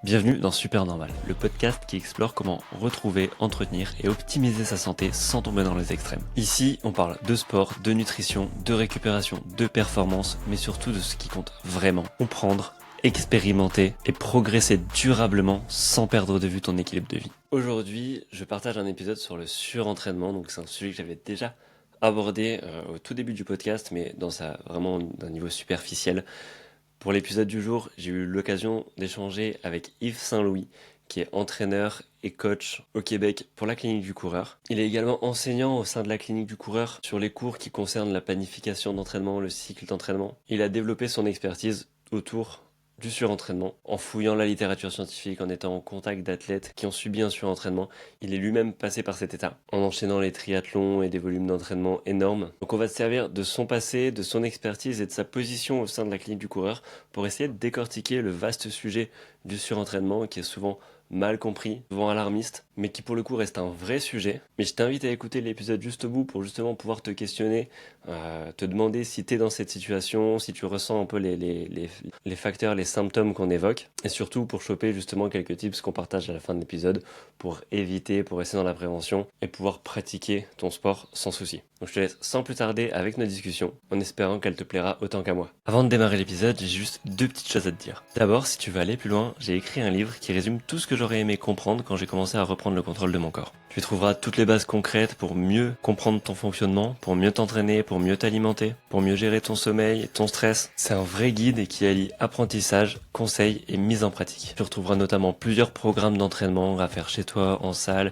Bienvenue dans Super Normal, le podcast qui explore comment retrouver, entretenir et optimiser sa santé sans tomber dans les extrêmes. Ici, on parle de sport, de nutrition, de récupération, de performance, mais surtout de ce qui compte vraiment. Comprendre, expérimenter et progresser durablement sans perdre de vue ton équilibre de vie. Aujourd'hui, je partage un épisode sur le surentraînement, donc c'est un sujet que j'avais déjà abordé au tout début du podcast, mais vraiment d'un niveau superficiel. Pour l'épisode du jour, j'ai eu l'occasion d'échanger avec Yves Saint-Louis, qui est entraîneur et coach au Québec pour la clinique du coureur. Il est également enseignant au sein de la clinique du coureur sur les cours qui concernent la planification d'entraînement, le cycle d'entraînement. Il a développé son expertise autour du surentraînement, en fouillant la littérature scientifique, en étant en contact d'athlètes qui ont subi un surentraînement. Il est lui-même passé par cet état, en enchaînant les triathlons et des volumes d'entraînement énormes. Donc on va se servir de son passé, de son expertise et de sa position au sein de la clinique du coureur pour essayer de décortiquer le vaste sujet du surentraînement qui est souvent mal compris, souvent alarmiste, mais qui pour le coup reste un vrai sujet. Mais je t'invite à écouter l'épisode juste au bout pour justement pouvoir te questionner, te demander si tu es dans cette situation, si tu ressens un peu les facteurs, les symptômes qu'on évoque, et surtout pour choper justement quelques tips qu'on partage à la fin de l'épisode pour éviter, pour rester dans la prévention et pouvoir pratiquer ton sport sans souci. Donc je te laisse sans plus tarder avec nos discussions, en espérant qu'elle te plaira autant qu'à moi. Avant de démarrer l'épisode, j'ai juste deux petites choses à te dire. D'abord, si tu veux aller plus loin, j'ai écrit un livre qui résume tout ce que j'aurais aimé comprendre quand j'ai commencé à reprendre le contrôle de mon corps. Tu y trouveras toutes les bases concrètes pour mieux comprendre ton fonctionnement, pour mieux t'entraîner, pour mieux t'alimenter, pour mieux gérer ton sommeil et ton stress. C'est un vrai guide qui allie apprentissage, conseils et mise en pratique. Tu retrouveras notamment plusieurs programmes d'entraînement à faire chez toi, en salle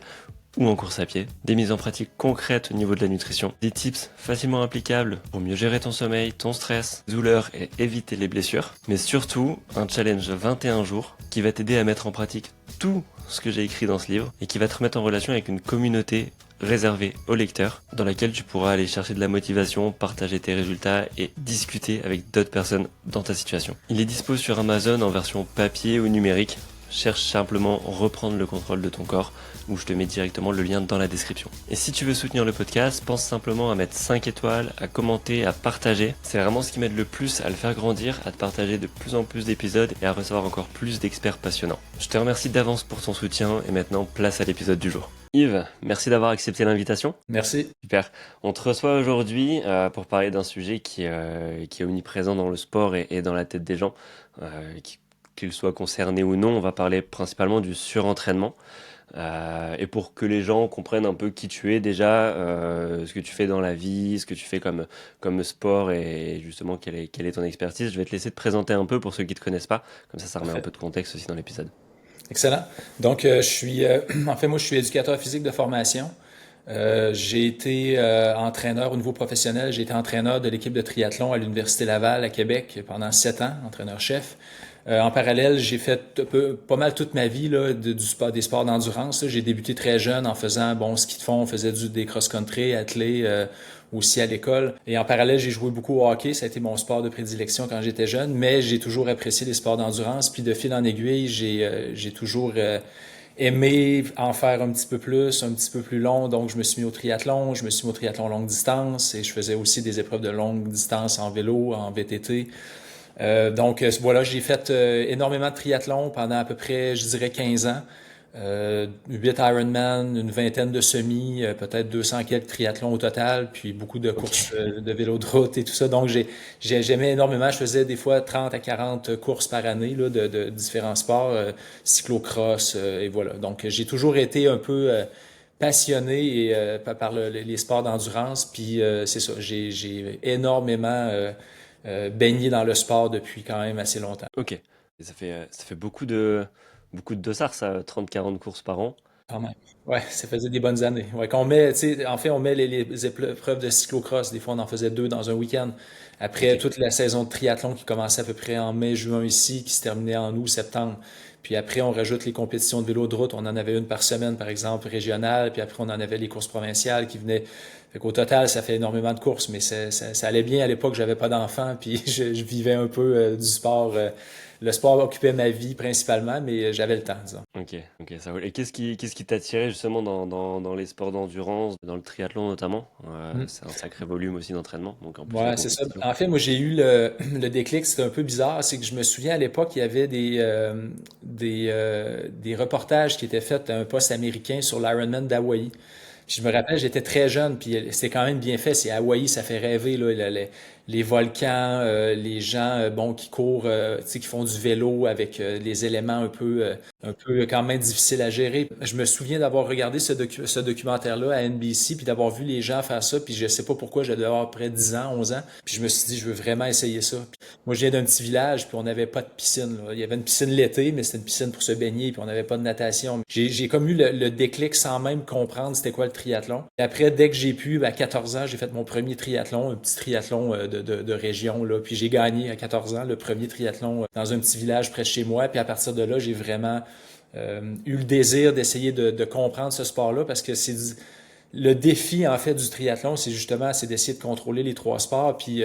ou en course à pied, des mises en pratique concrètes au niveau de la nutrition, des tips facilement applicables pour mieux gérer ton sommeil, ton stress, douleur et éviter les blessures, mais surtout un challenge 21 jours qui va t'aider à mettre en pratique tout ce que j'ai écrit dans ce livre et qui va te remettre en relation avec une communauté réservée aux lecteurs dans laquelle tu pourras aller chercher de la motivation, partager tes résultats et discuter avec d'autres personnes dans ta situation. Il est dispo sur Amazon en version papier ou numérique. Cherche simplement reprendre le contrôle de ton corps, où je te mets directement le lien dans la description. Et si tu veux soutenir le podcast, pense simplement à mettre 5 étoiles, à commenter, à partager. C'est vraiment ce qui m'aide le plus à le faire grandir, à te partager de plus en plus d'épisodes et à recevoir encore plus d'experts passionnants. Je te remercie d'avance pour ton soutien et maintenant place à l'épisode du jour. Yves, merci d'avoir accepté l'invitation. Merci. Super. On te reçoit aujourd'hui pour parler d'un sujet qui est omniprésent dans le sport et dans la tête des gens, qu'ils soient concernés ou non. On va parler principalement du surentraînement. Et pour que les gens comprennent un peu qui tu es déjà, ce que tu fais dans la vie, ce que tu fais comme sport et justement quelle est ton expertise, je vais te laisser te présenter un peu pour ceux qui ne te connaissent pas. Comme ça remet un Parfait. peu de contexte aussi dans l'épisode. Excellent. Donc, en fait, moi, je suis éducateur physique de formation. J'ai été entraîneur au niveau professionnel. J'ai été entraîneur de l'équipe de triathlon à l'Université Laval à Québec pendant 7 ans, entraîneur-chef. En parallèle, j'ai fait pas mal toute ma vie là, du sport, des sports d'endurance. J'ai débuté très jeune en faisant ski de fond, on faisait des cross-country, athlé, aussi à l'école. Et en parallèle, j'ai joué beaucoup au hockey. Ça a été mon sport de prédilection quand j'étais jeune, mais j'ai toujours apprécié les sports d'endurance. Puis de fil en aiguille, j'ai toujours aimé en faire un petit peu plus long. Donc, je me suis mis au triathlon. Je me suis mis au triathlon longue distance et je faisais aussi des épreuves de longue distance en vélo, en VTT. Voilà, j'ai fait énormément de triathlon pendant à peu près, je dirais, 15 ans. 8 Ironman, une vingtaine de semis, peut-être 200 quelques triathlons au total, puis beaucoup de courses de vélo de route et tout ça. Donc, j'aimais énormément. Je faisais des fois 30 à 40 courses par année là, de différents sports, cyclocross, et voilà. Donc, j'ai toujours été un peu passionné par les sports d'endurance, puis c'est ça, j'ai énormément baigné dans le sport depuis quand même assez longtemps. Ok. Et ça fait beaucoup de dossards, ça, 30-40 courses par an. Quand même. Ouais, ça faisait des bonnes années. Ouais, qu'on met, tu sais, en fait, on met les épreuves de cyclocross. Des fois, on en faisait 2 dans un week-end. Après Ok. toute la saison de triathlon qui commençait à peu près en mai, juin ici, qui se terminait en août, septembre. Puis après, on rajoute les compétitions de vélo de route. On en avait une par semaine, par exemple, régionale. Puis après, on en avait les courses provinciales qui venaient. Fait qu'au total, ça fait énormément de courses. Mais ça allait bien à l'époque. J'avais pas d'enfant. Puis je vivais un peu du sport le sport occupait ma vie principalement, mais j'avais le temps, disons. Ok, ça roule. Et qu'est-ce qui t'attirait justement dans les sports d'endurance, dans le triathlon notamment? Mm. C'est un sacré volume aussi d'entraînement, donc en plus la Ouais, c'est ça. compétition. En fait, moi, j'ai eu le déclic, c'était un peu bizarre. C'est que je me souviens à l'époque, il y avait des reportages qui étaient faits à un poste américain sur l'Ironman d'Hawaï. Puis je me rappelle, j'étais très jeune, puis c'était quand même bien fait. C'est Hawaï, ça fait rêver, là, les volcans, les gens, bon, qui courent, tu sais, qui font du vélo avec les éléments un peu quand même difficiles à gérer. Je me souviens d'avoir regardé ce documentaire-là à NBC, puis d'avoir vu les gens faire ça, puis je sais pas pourquoi, j'avais avoir près de 10 ans, 11 ans, puis je me suis dit, je veux vraiment essayer ça. Puis moi, je viens d'un petit village, puis on n'avait pas de piscine, là. Il y avait une piscine l'été, mais c'était une piscine pour se baigner, puis on n'avait pas de natation. J'ai comme eu le déclic sans même comprendre c'était quoi le triathlon. Et après, dès que j'ai pu, à 14 ans, j'ai fait mon premier triathlon, un petit triathlon de région, là. Puis j'ai gagné à 14 ans le premier triathlon dans un petit village près de chez moi. Puis à partir de là, j'ai vraiment eu le désir d'essayer de comprendre ce sport-là parce que le défi en fait du triathlon, c'est justement c'est d'essayer de contrôler les trois sports. Puis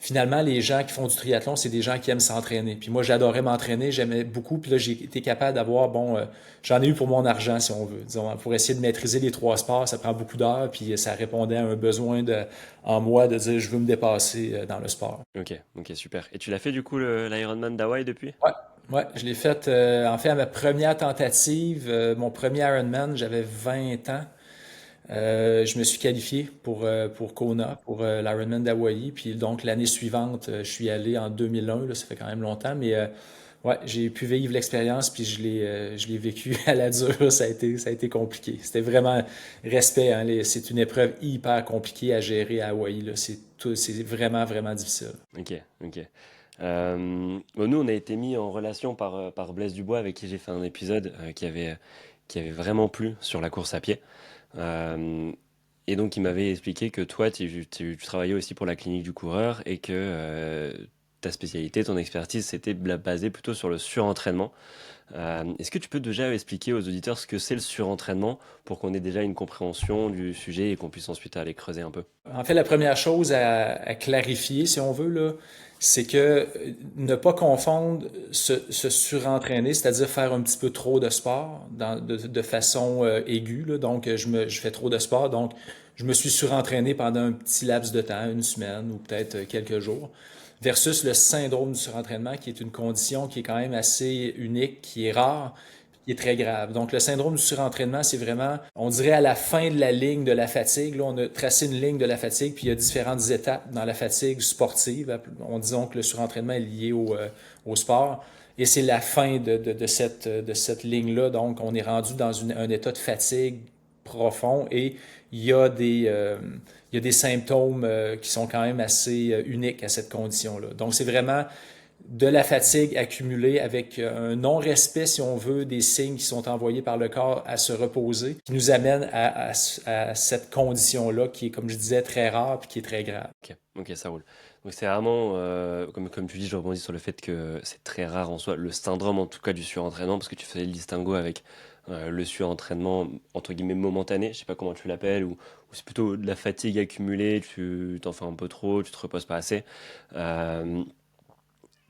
finalement, les gens qui font du triathlon, c'est des gens qui aiment s'entraîner. Puis moi, j'adorais m'entraîner, j'aimais beaucoup. Puis là, j'ai été capable d'avoir, bon, j'en ai eu pour mon argent, si on veut. Disons, pour essayer de maîtriser les trois sports, ça prend beaucoup d'heures. Puis ça répondait à un besoin en moi de dire, je veux me dépasser dans le sport. Ok, super. Et tu l'as fait du coup l'Ironman d'Hawaï depuis? Ouais, ouais, je l'ai fait, en fait, à ma première tentative, mon premier Ironman, j'avais 20 ans. Je me suis qualifié pour Kona, pour l'Ironman d'Hawaï. Puis donc l'année suivante, je suis allé en 2001, là, ça fait quand même longtemps, mais ouais, j'ai pu vivre l'expérience, puis je l'ai vécu à la dure. Ça a été compliqué. C'était vraiment respect, hein, c'est une épreuve hyper compliquée à gérer à Hawaï, là. C'est vraiment, vraiment difficile. Ok. Bon, nous, on a été mis en relation par Blaise Dubois, avec qui j'ai fait un épisode qui avait vraiment plu sur la course à pied. Euh, et donc, il m'avait expliqué que toi, tu travaillais aussi pour la clinique du coureur et que ta spécialité, ton expertise, c'était basée plutôt sur le surentraînement. Est-ce que tu peux déjà expliquer aux auditeurs ce que c'est le surentraînement pour qu'on ait déjà une compréhension du sujet et qu'on puisse ensuite aller creuser un peu? En fait, la première chose à clarifier, si on veut, là, c'est que ne pas confondre se surentraîner, c'est-à-dire faire un petit peu trop de sport de façon aiguë, là. Donc, je fais trop de sport, donc je me suis surentraîné pendant un petit laps de temps, une semaine ou peut-être quelques jours, versus le syndrome du surentraînement, qui est une condition qui est quand même assez unique, qui est rare, qui est très grave. Donc, le syndrome du surentraînement, c'est vraiment, on dirait à la fin de la ligne de la fatigue. Là, on a tracé une ligne de la fatigue, puis il y a différentes étapes dans la fatigue sportive. On dit donc que le surentraînement est lié au sport. Et c'est la fin de cette ligne-là. Donc, on est rendu dans un état de fatigue profond et il y a il y a des symptômes qui sont quand même assez uniques à cette condition-là. Donc, c'est vraiment de la fatigue accumulée avec un non-respect, si on veut, des signes qui sont envoyés par le corps à se reposer, qui nous amène à cette condition-là qui est, comme je disais, très rare et qui est très grave. Ok, ça roule. Donc c'est vraiment, comme tu dis, je rebondis sur le fait que c'est très rare en soi, le syndrome en tout cas du surentraînement, parce que tu faisais le distinguo avec le surentraînement entre guillemets momentané, je sais pas comment tu l'appelles, ou c'est plutôt de la fatigue accumulée, tu t'en fais un peu trop, tu te reposes pas assez. Euh,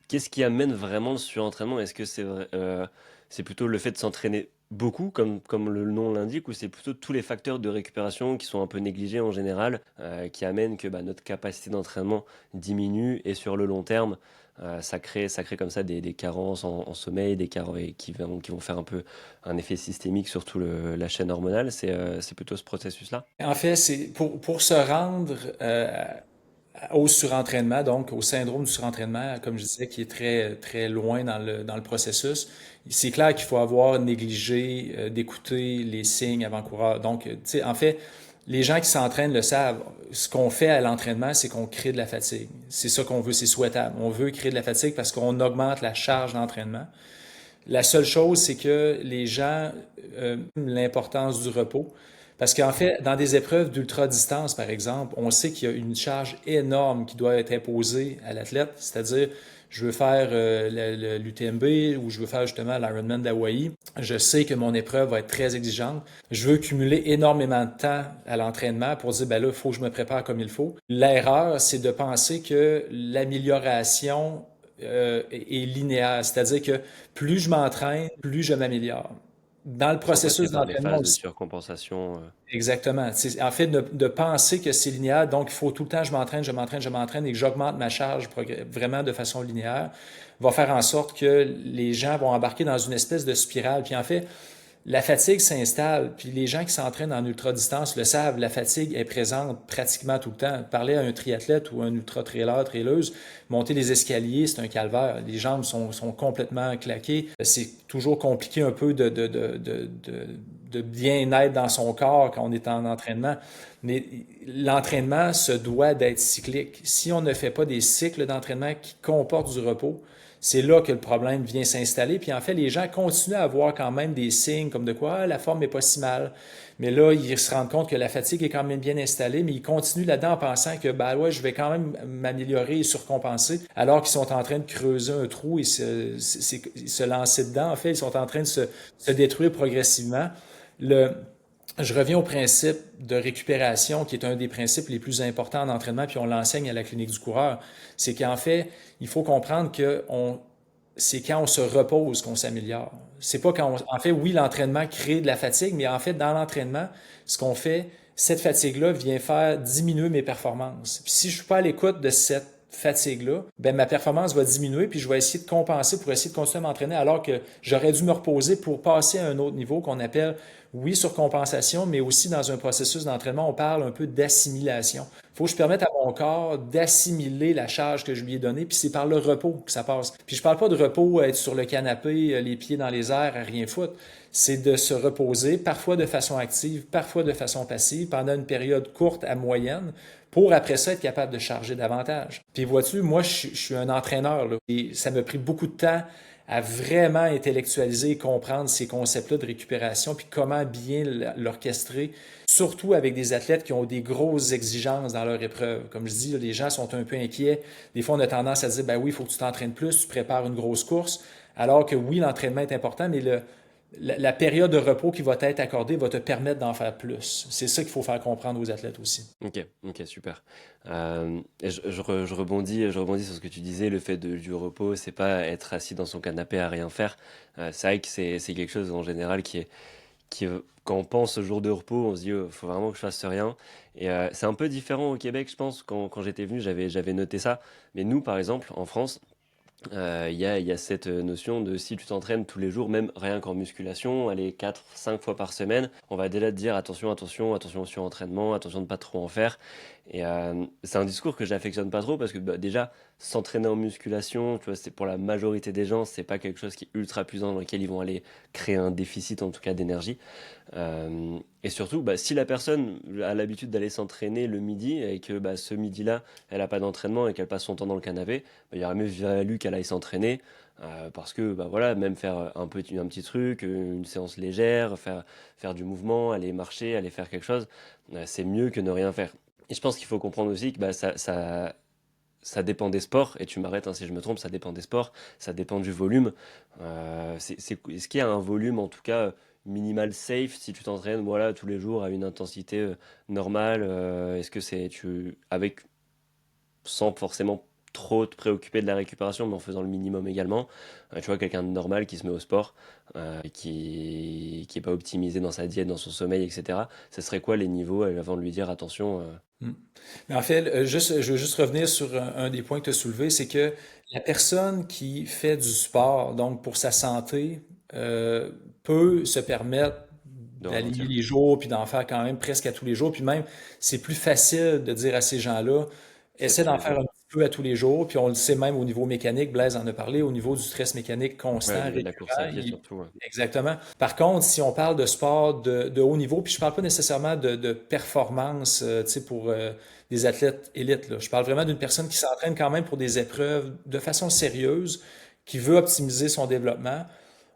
Qu'est-ce qui amène vraiment le surentraînement? Est-ce que c'est plutôt le fait de s'entraîner beaucoup, comme le nom l'indique, ou c'est plutôt tous les facteurs de récupération qui sont un peu négligés en général, qui amènent que bah, notre capacité d'entraînement diminue et sur le long terme, ça crée comme ça des carences en sommeil, des carences qui vont faire un peu un effet systémique sur tout la chaîne hormonale. C'est plutôt ce processus-là? En fait, c'est pour se rendre au surentraînement, donc au syndrome du surentraînement, comme je disais, qui est très, très loin dans le processus, c'est clair qu'il faut avoir négligé d'écouter les signes avant-coureurs. Donc, tu sais, en fait, les gens qui s'entraînent le savent. Ce qu'on fait à l'entraînement, c'est qu'on crée de la fatigue. C'est ça qu'on veut, c'est souhaitable. On veut créer de la fatigue parce qu'on augmente la charge d'entraînement. La seule chose, c'est que les gens, l'importance du repos. Parce qu'en fait, dans des épreuves d'ultra-distance, par exemple, on sait qu'il y a une charge énorme qui doit être imposée à l'athlète, c'est-à-dire, je veux faire l'UTMB ou je veux faire justement l'Ironman d'Hawaï. Je sais que mon épreuve va être très exigeante. Je veux cumuler énormément de temps à l'entraînement pour dire, ben là, il faut que je me prépare comme il faut. L'erreur, c'est de penser que l'amélioration est linéaire. C'est-à-dire que plus je m'entraîne, plus je m'améliore. Dans le Sans passer processus par des d'entraînement phases de aussi. surcompensation. Exactement. En fait, de penser que c'est linéaire, donc il faut tout le temps je m'entraîne, je m'entraîne, je m'entraîne et que j'augmente ma charge vraiment de façon linéaire, va faire en sorte que les gens vont embarquer dans une espèce de spirale. Puis en fait, la fatigue s'installe, puis les gens qui s'entraînent en ultra-distance le savent, la fatigue est présente pratiquement tout le temps. Parler à un triathlète ou un ultra-trailer, traileuse, monter les escaliers, c'est un calvaire. Les jambes sont complètement claquées. C'est toujours compliqué un peu de bien être dans son corps quand on est en entraînement. Mais l'entraînement se doit d'être cyclique. Si on ne fait pas des cycles d'entraînement qui comportent du repos, c'est là que le problème vient s'installer. Puis en fait, les gens continuent à avoir quand même des signes comme de quoi la forme n'est pas si mal. Mais là, ils se rendent compte que la fatigue est quand même bien installée, mais ils continuent là-dedans en pensant que ben ouais, je vais quand même m'améliorer et surcompenser, alors qu'ils sont en train de creuser un trou et se lancer dedans. En fait, ils sont en train de se détruire progressivement. Le, je reviens au principe de récupération, qui est un des principes les plus importants en entraînement, puis on l'enseigne à la clinique du coureur. C'est qu'en fait, il faut comprendre que c'est quand on se repose qu'on s'améliore. C'est pas quand en fait, oui, l'entraînement crée de la fatigue, mais en fait, dans l'entraînement, ce qu'on fait, cette fatigue-là vient faire diminuer mes performances. Puis si je suis pas à l'écoute de cette fatigue-là, ben ma performance va diminuer, puis je vais essayer de compenser pour essayer de continuer à m'entraîner alors que j'aurais dû me reposer pour passer à un autre niveau qu'on appelle, oui, surcompensation, mais aussi dans un processus d'entraînement, on parle un peu d'assimilation. Il faut que je permette à mon corps d'assimiler la charge que je lui ai donnée, puis c'est par le repos que ça passe. Puis je parle pas de repos, être sur le canapé, les pieds dans les airs, à rien foutre. C'est de se reposer, parfois de façon active, parfois de façon passive, pendant une période courte à moyenne, pour après ça être capable de charger davantage. Puis vois-tu, moi, je suis un entraîneur, là, et ça m'a pris beaucoup de temps à vraiment intellectualiser et comprendre ces concepts-là de récupération, puis comment bien l'orchestrer, surtout avec des athlètes qui ont des grosses exigences dans leur épreuve. Comme je dis, les gens sont un peu inquiets. Des fois, on a tendance à dire, ben oui, il faut que tu t'entraînes plus, tu prépares une grosse course, alors que oui, l'entraînement est important, mais la période de repos qui va t'être accordée va te permettre d'en faire plus. C'est ça qu'il faut faire comprendre aux athlètes aussi. Ok, ok, super. Et je rebondis sur ce que tu disais, le fait du repos, c'est pas être assis dans son canapé à rien faire. C'est vrai que c'est quelque chose en général quand on pense au jour de repos, on se dit, oh, faut vraiment que je fasse rien. Et c'est un peu différent au Québec, je pense. Quand j'étais venu, j'avais noté ça. Mais nous, par exemple, en France, il y a cette notion de si tu t'entraînes tous les jours, même rien qu'en musculation, aller 4, 5 fois par semaine, on va déjà te dire attention, attention, attention au surentraînement, attention de pas trop en faire. Et c'est un discours que j'affectionne pas trop parce que bah, déjà, s'entraîner en musculation, tu vois, c'est pour la majorité des gens, c'est pas quelque chose qui est ultra puissant dans lequel ils vont aller créer un déficit en tout cas d'énergie. Et surtout, bah, si la personne a l'habitude d'aller s'entraîner le midi et que bah, ce midi-là, elle n'a pas d'entraînement et qu'elle passe son temps dans le canapé, bah, il aurait mieux valu qu'elle aille s'entraîner parce que bah, voilà, même faire un petit truc, une séance légère, faire du mouvement, aller marcher, aller faire quelque chose, c'est mieux que ne rien faire. Et je pense qu'il faut comprendre aussi que bah, ça dépend des sports, et tu m'arrêtes hein, si je me trompe, ça dépend des sports, ça dépend du volume. Est-ce qu'il y a un volume en tout cas minimal safe si tu t'entraînes voilà, tous les jours à une intensité normale est-ce que c'est avec sans forcément trop te préoccuper de la récupération mais en faisant le minimum également tu vois quelqu'un de normal qui se met au sport qui est pas optimisé dans sa diète, dans son sommeil etc. Ce serait quoi les niveaux avant de lui dire attention Mm. Mais en fait, je veux juste revenir sur un des points que tu as soulevé, c'est que la personne qui fait du sport, donc pour sa santé, euh, peut se permettre de d'aligner ralentir? les jours, puis d'en faire quand même presque à tous les jours. Puis même, c'est plus facile de dire à ces gens-là, Faites essaie tous d'en les faire jours. un petit peu à tous les jours. Puis on le sait même au niveau mécanique, Blaise en a parlé, au niveau du stress mécanique Ouais, au constant, niveau de la course à récurrent. pied surtout. Ouais. Exactement. Par contre, si on parle de sport de haut niveau, puis je parle pas nécessairement de performance, tu sais, pour des athlètes élites, là. Je parle vraiment d'une personne qui s'entraîne quand même pour des épreuves de façon sérieuse, qui veut optimiser son développement.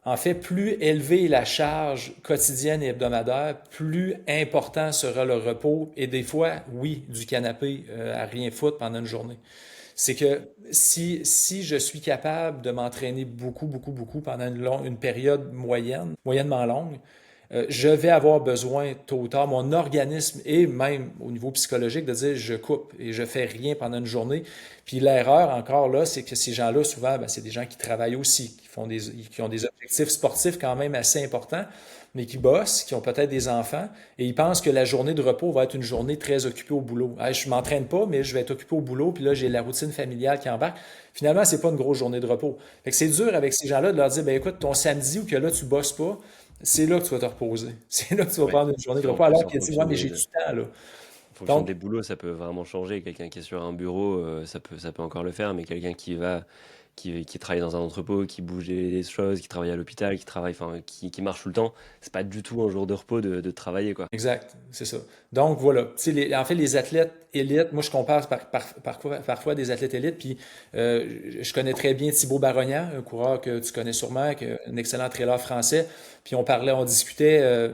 En fait, plus élevée est la charge quotidienne et hebdomadaire, plus important sera le repos et des fois, oui, du canapé à rien foutre pendant une journée. C'est que si je suis capable de m'entraîner beaucoup, beaucoup, beaucoup pendant une période moyennement longue, je vais avoir besoin tôt ou tard, mon organisme et même au niveau psychologique, de dire je coupe et je fais rien pendant une journée. Puis l'erreur encore là, c'est que ces gens-là, souvent, ben, c'est des gens qui travaillent aussi, qui ont des objectifs sportifs quand même assez importants, mais qui bossent, qui ont peut-être des enfants, et ils pensent que la journée de repos va être une journée très occupée au boulot. Ah, je m'entraîne pas, mais je vais être occupé au boulot, puis là, j'ai la routine familiale qui embarque. Finalement, c'est pas une grosse journée de repos. Fait que c'est dur avec ces gens-là de leur dire, ben écoute, ton samedi ou que là, tu bosses pas, c'est là que tu vas te reposer. C'est là que tu vas Ouais. prendre une journée de Puis en repos, plus, alors qu'il a dit, ouais, mais j'ai du temps, là. en fonction Donc, des boulots, ça peut vraiment changer. Quelqu'un qui est sur un bureau, ça peut encore le faire, mais quelqu'un qui travaille dans un entrepôt, qui bouge les choses, qui travaille à l'hôpital, qui travaille, enfin, qui marche tout le temps, c'est pas du tout un jour de repos de travailler, quoi. exact, c'est ça. Donc voilà, tu sais, en fait, les athlètes élites, moi je compare parfois des athlètes élites, puis je connais très bien Thibaut Barognan, un coureur que tu connais sûrement, un excellent trailer français, puis on discutait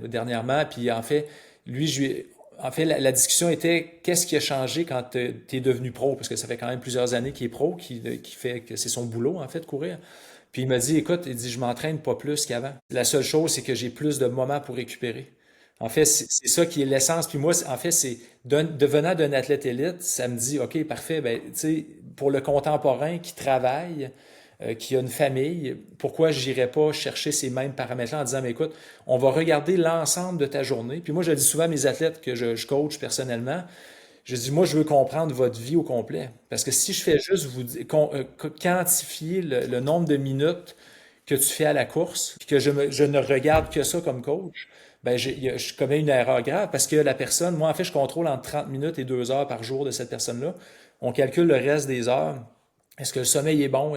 dernièrement, puis en fait, lui, en fait, la discussion était qu'est-ce qui a changé quand tu es devenu pro, parce que ça fait quand même plusieurs années qu'il est pro, qui fait que c'est son boulot, en fait, de courir. Puis il m'a dit, écoute, il dit, je m'entraîne pas plus qu'avant. La seule chose, c'est que j'ai plus de moments pour récupérer. En fait, c'est ça qui est l'essence. Puis moi, en fait, c'est devenant d'un athlète élite, ça me dit, OK, parfait, ben, tu sais, pour le contemporain qui travaille, qui a une famille, pourquoi j'irais pas chercher ces mêmes paramètres-là en disant, mais écoute, on va regarder l'ensemble de ta journée. Puis moi, je dis souvent à mes athlètes que je coach personnellement, je dis, moi, je veux comprendre votre vie au complet. Parce que si je fais juste quantifier le nombre de minutes que tu fais à la course, puis que je ne regarde que ça comme coach, ben je commets une erreur grave parce que la personne, moi, en fait, je contrôle entre 30 minutes et 2 heures par jour de cette personne-là. On calcule le reste des heures. Est-ce que le sommeil est bon?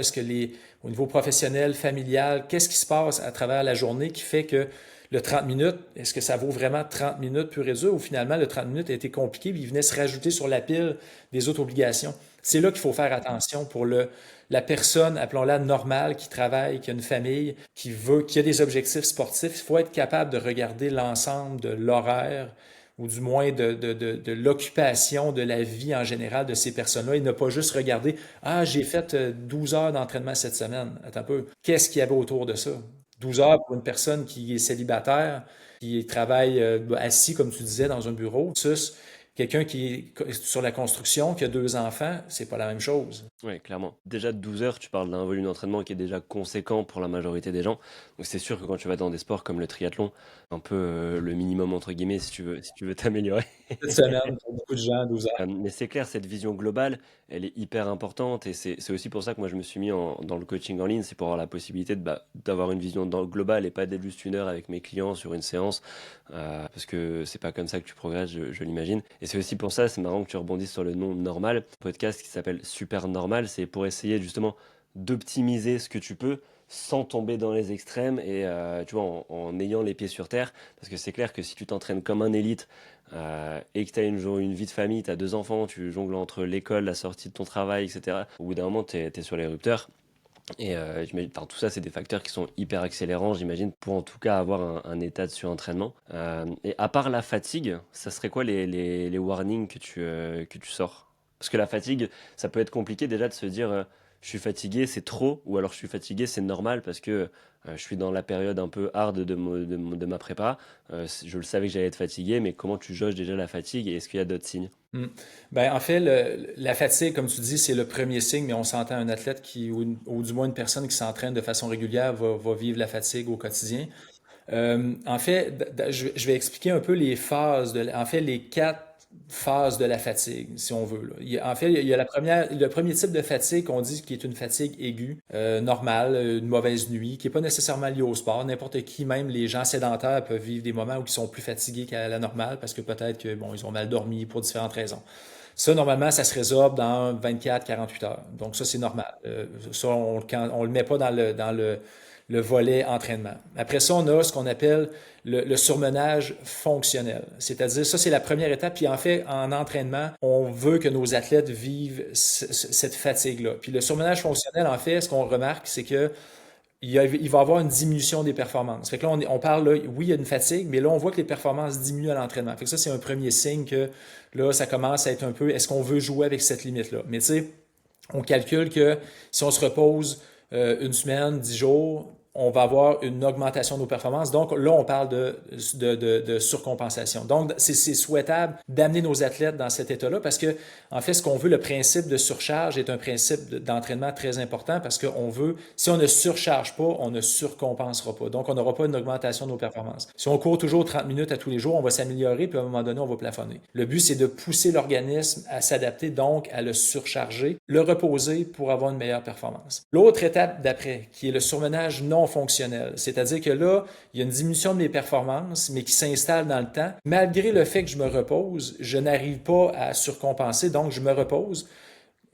Au niveau professionnel, familial, qu'est-ce qui se passe à travers la journée qui fait que le 30 minutes, est-ce que ça vaut vraiment 30 minutes pur et dur ou finalement le 30 minutes a été compliqué puis il venait se rajouter sur la pile des autres obligations? C'est là qu'il faut faire attention pour la personne, appelons-la normale, qui travaille, qui a une famille, qui a des objectifs sportifs. Il faut être capable de regarder l'ensemble de l'horaire ou du moins de l'occupation de la vie en général de ces personnes-là et ne pas juste regarder, ah, j'ai fait 12 heures d'entraînement cette semaine. Attends un peu. Qu'est-ce qu'il y avait autour de ça? 12 heures pour une personne qui est célibataire, qui travaille assis, comme tu disais, dans un bureau, versus quelqu'un qui est sur la construction, qui a deux enfants, c'est pas la même chose. Oui, clairement. Déjà, 12 heures, tu parles d'un volume d'entraînement qui est déjà conséquent pour la majorité des gens. Donc c'est sûr que quand tu vas dans des sports comme le triathlon, un peu le minimum entre guillemets si tu veux t'améliorer. Cette semaine, pour beaucoup de gens, 12 heures. Mais c'est clair, cette vision globale, elle est hyper importante et c'est aussi pour ça que moi je me suis mis dans le coaching en ligne, c'est pour avoir la possibilité d'avoir une vision globale et pas d'être juste une heure avec mes clients sur une séance, parce que c'est pas comme ça que tu progresses, je l'imagine. Et c'est aussi pour ça, c'est marrant que tu rebondisses sur le nom normal, podcast qui s'appelle Super Normal, c'est pour essayer justement d'optimiser ce que tu peux sans tomber dans les extrêmes et tu vois en ayant les pieds sur terre, parce que c'est clair que si tu t'entraînes comme un élite et que tu as une vie de famille, tu as deux enfants, tu jongles entre l'école, la sortie de ton travail, etc. Au bout d'un moment, tu es sur les rupteurs. Et enfin, tout ça, c'est des facteurs qui sont hyper accélérants, j'imagine, pour en tout cas avoir un état de surentraînement. Et à part la fatigue, ça serait quoi les warnings que tu sors? Parce que la fatigue, ça peut être compliqué déjà de se dire je suis fatigué, c'est trop, ou alors je suis fatigué, c'est normal parce que je suis dans la période un peu hard de ma prépa. Je le savais que j'allais être fatigué, mais comment tu jauges déjà la fatigue et est-ce qu'il y a d'autres signes? Hmm. Ben, en fait, la fatigue, comme tu dis, c'est le premier signe, mais on s'entend un athlète ou du moins une personne qui s'entraîne de façon régulière va vivre la fatigue au quotidien. En fait, je vais expliquer un peu les phases en fait, les quatre phases de la fatigue, si on veut, là. En fait, il y a le premier type de fatigue qu'on dit qui est une fatigue aiguë, normale, une mauvaise nuit, qui n'est pas nécessairement liée au sport. N'importe qui, même les gens sédentaires, peuvent vivre des moments où ils sont plus fatigués qu'à la normale parce que peut-être que, bon, ils ont mal dormi pour différentes raisons. Ça, normalement, ça se résorbe dans 24-48 heures. Donc, ça, c'est normal. Ça, on le met pas le volet entraînement. Après ça, on a ce qu'on appelle le surmenage fonctionnel. C'est-à-dire, ça, c'est la première étape. Puis en fait, en entraînement, on veut que nos athlètes vivent cette fatigue-là. Puis le surmenage fonctionnel, en fait, ce qu'on remarque, c'est que il va y avoir une diminution des performances. Fait que là, on parle, là, oui, il y a une fatigue, mais là, on voit que les performances diminuent à l'entraînement. Fait que ça, c'est un premier signe que là, ça commence à être un peu, est-ce qu'on veut jouer avec cette limite-là? Mais tu sais, on calcule que si on se repose une semaine, 10 jours, on va avoir une augmentation de nos performances. Donc là, on parle de surcompensation. Donc, c'est souhaitable d'amener nos athlètes dans cet état-là parce que, en fait, ce qu'on veut, le principe de surcharge est un principe d'entraînement très important parce qu'on veut, si on ne surcharge pas, on ne surcompensera pas. Donc, on n'aura pas une augmentation de nos performances. Si on court toujours 30 minutes à tous les jours, on va s'améliorer, puis à un moment donné, on va plafonner. Le but, c'est de pousser l'organisme à s'adapter, donc à le surcharger, le reposer pour avoir une meilleure performance. L'autre étape d'après, qui est le surmenage non fonctionnel, c'est-à-dire que là, il y a une diminution de mes performances, mais qui s'installe dans le temps. Malgré le fait que je me repose, je n'arrive pas à surcompenser, donc je me repose.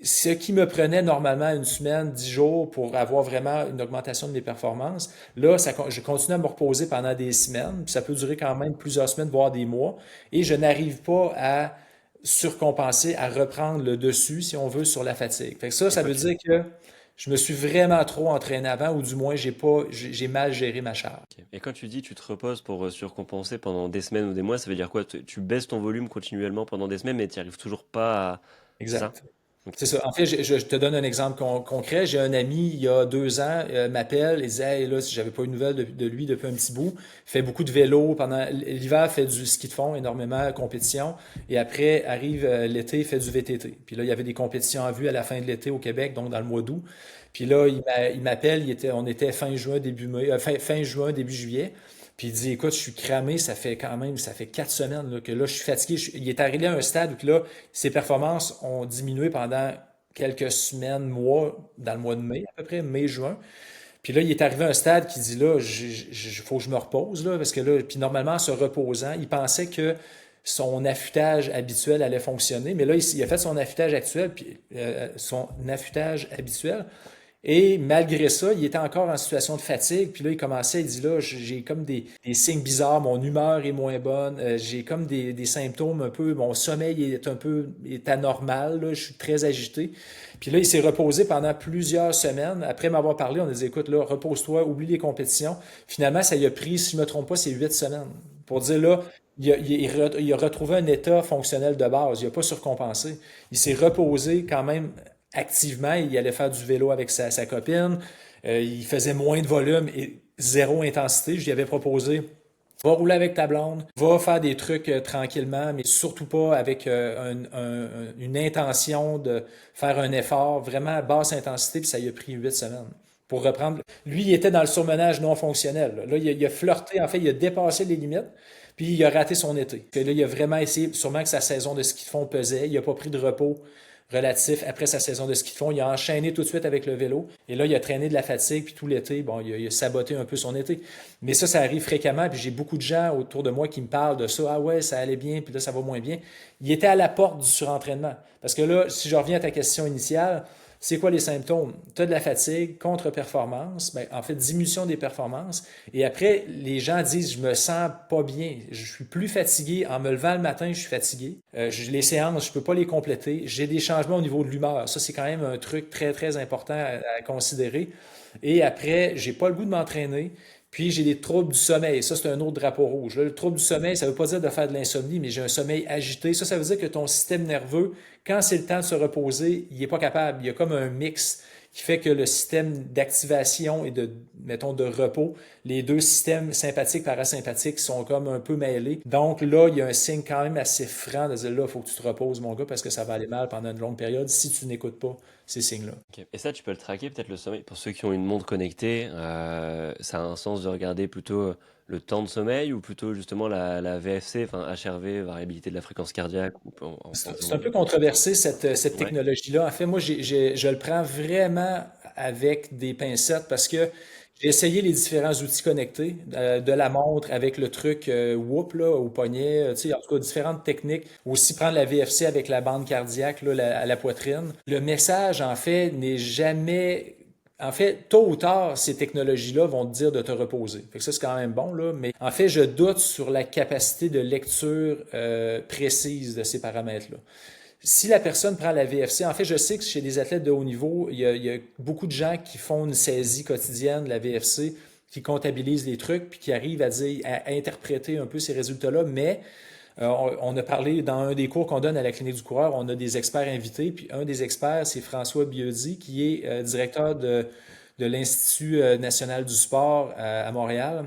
Ce qui me prenait normalement une semaine, 10 jours pour avoir vraiment une augmentation de mes performances, là, je continue à me reposer pendant des semaines, puis ça peut durer quand même plusieurs semaines, voire des mois, et je n'arrive pas à surcompenser, à reprendre le dessus, si on veut, sur la fatigue. Fait que Et ça quand veut tu, dire que je me suis vraiment trop entraîné avant, ou du moins, j'ai mal géré ma charge. ok. Et quand tu dis tu te reposes pour surcompenser pendant des semaines ou des mois, ça veut dire quoi? Tu baisses ton volume continuellement pendant des semaines, mais tu n'y arrives toujours pas à... C'est ça? Exact. Ok. C'est ça. En fait, je te donne un exemple concret. J'ai un ami, il y a 2 ans, m'appelle et dit, hey, là, si j'avais pas eu de nouvelles de lui depuis un petit bout, il fait beaucoup de vélo pendant l'hiver, fait du ski de fond, énormément, compétition. Et après, arrive l'été, il fait du VTT. Puis là, il y avait des compétitions en vue à la fin de l'été au Québec, donc dans le mois d'août. Puis là, il m'appelle, on était fin juin, début mai, fin juin, début juillet. Puis il dit, écoute, je suis cramé, ça fait 4 semaines là, que là, je suis fatigué. Il est arrivé à un stade où là, ses performances ont diminué pendant quelques semaines, mois, dans le mois de mai, à peu près, mai, juin. Puis là, il est arrivé à un stade qui dit, là, il faut que je me repose, là, parce que là, puis normalement, en se reposant, il pensait que son affûtage habituel allait fonctionner, mais là, il a fait son affûtage actuel, puis son affûtage habituel, et malgré ça, il était encore en situation de fatigue. Puis là, il commençait, il dit là, j'ai comme des signes bizarres, mon humeur est moins bonne, j'ai comme des symptômes un peu, mon sommeil est anormal, là, je suis très agité. Puis là, il s'est reposé pendant plusieurs semaines. Après m'avoir parlé, on a dit, écoute, là, repose-toi, oublie les compétitions. Finalement, ça y a pris, si je ne me trompe pas, c'est 8 semaines. Pour dire là, il a retrouvé un état fonctionnel de base. Il n'a pas surcompensé. Il s'est reposé quand même activement. Il allait faire du vélo avec sa copine. Il faisait moins de volume et zéro intensité. Je lui avais proposé, va rouler avec ta blonde, va faire des trucs tranquillement, mais surtout pas avec une intention de faire un effort vraiment à basse intensité, puis ça lui a pris 8 semaines pour reprendre. Lui, il était dans le surmenage non fonctionnel. Là, il a flirté, en fait, il a dépassé les limites, puis il a raté son été. Puis là, il a vraiment essayé, sûrement que sa saison de ski de fond pesait, il n'a pas pris de repos relatif après sa saison de ski de fond. Il a enchaîné tout de suite avec le vélo. Et là, il a traîné de la fatigue. Puis tout l'été, bon, il a saboté un peu son été. Mais ça arrive fréquemment. Puis j'ai beaucoup de gens autour de moi qui me parlent de ça. Ah ouais, ça allait bien, puis là, ça va moins bien. Il était à la porte du surentraînement. Parce que là, si je reviens à ta question initiale, c'est quoi les symptômes? Tu as de la fatigue, contre-performance, ben, en fait, diminution des performances. Et après, les gens disent, je me sens pas bien, je suis plus fatigué. En me levant le matin, je suis fatigué. Les séances, je peux pas les compléter. J'ai des changements au niveau de l'humeur. Ça, c'est quand même un truc très, très important à considérer. Et après, j'ai pas le goût de m'entraîner. Puis j'ai des troubles du sommeil. Ça, c'est un autre drapeau rouge. Là, le trouble du sommeil, ça ne veut pas dire de faire de l'insomnie, mais j'ai un sommeil agité. Ça veut dire que ton système nerveux, quand c'est le temps de se reposer, il n'est pas capable. Il y a comme un mix qui fait que le système d'activation et mettons, de repos, les deux systèmes sympathiques, parasympathiques sont comme un peu mêlés. Donc là, il y a un signe quand même assez franc de dire là, il faut que tu te reposes, mon gars, parce que ça va aller mal pendant une longue période si tu n'écoutes pas ces signes-là. Ok. Et ça, tu peux le traquer, peut-être le sommeil. Pour ceux qui ont une montre connectée, ça a un sens de regarder plutôt le temps de sommeil ou plutôt justement la VFC, enfin HRV, variabilité de la fréquence cardiaque en C'est fonction un de... peu controversé, cette Ouais. technologie-là. En fait, moi, je le prends vraiment avec des pincettes parce que j'ai essayé les différents outils connectés, de la montre avec le truc Whoop là, au poignet, tu sais, en tout cas différentes techniques. Aussi prendre la VFC avec la bande cardiaque là, à la poitrine. Le message, en fait, n'est jamais. En fait, tôt ou tard, ces technologies-là vont te dire de te reposer. Fait que ça, c'est quand même bon, là. Mais en fait, je doute sur la capacité de lecture précise de ces paramètres-là. Si la personne prend la VFC, en fait, je sais que chez des athlètes de haut niveau, il y a beaucoup de gens qui font une saisie quotidienne de la VFC, qui comptabilisent les trucs, puis qui arrivent à interpréter un peu ces résultats-là. Mais on a parlé dans un des cours qu'on donne à la Clinique du coureur, on a des experts invités, puis un des experts, c'est François Bieudy, qui est directeur de de l'Institut national du sport à Montréal.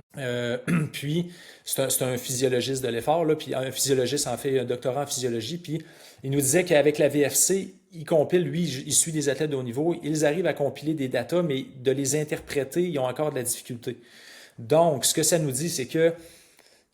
Puis, c'est un physiologiste de l'effort, là, puis un physiologiste en fait un doctorat en physiologie, puis il nous disait qu'avec la VFC, il compile, lui, il suit des athlètes de haut niveau, ils arrivent à compiler des datas, mais de les interpréter, ils ont encore de la difficulté. Donc, ce que ça nous dit, c'est que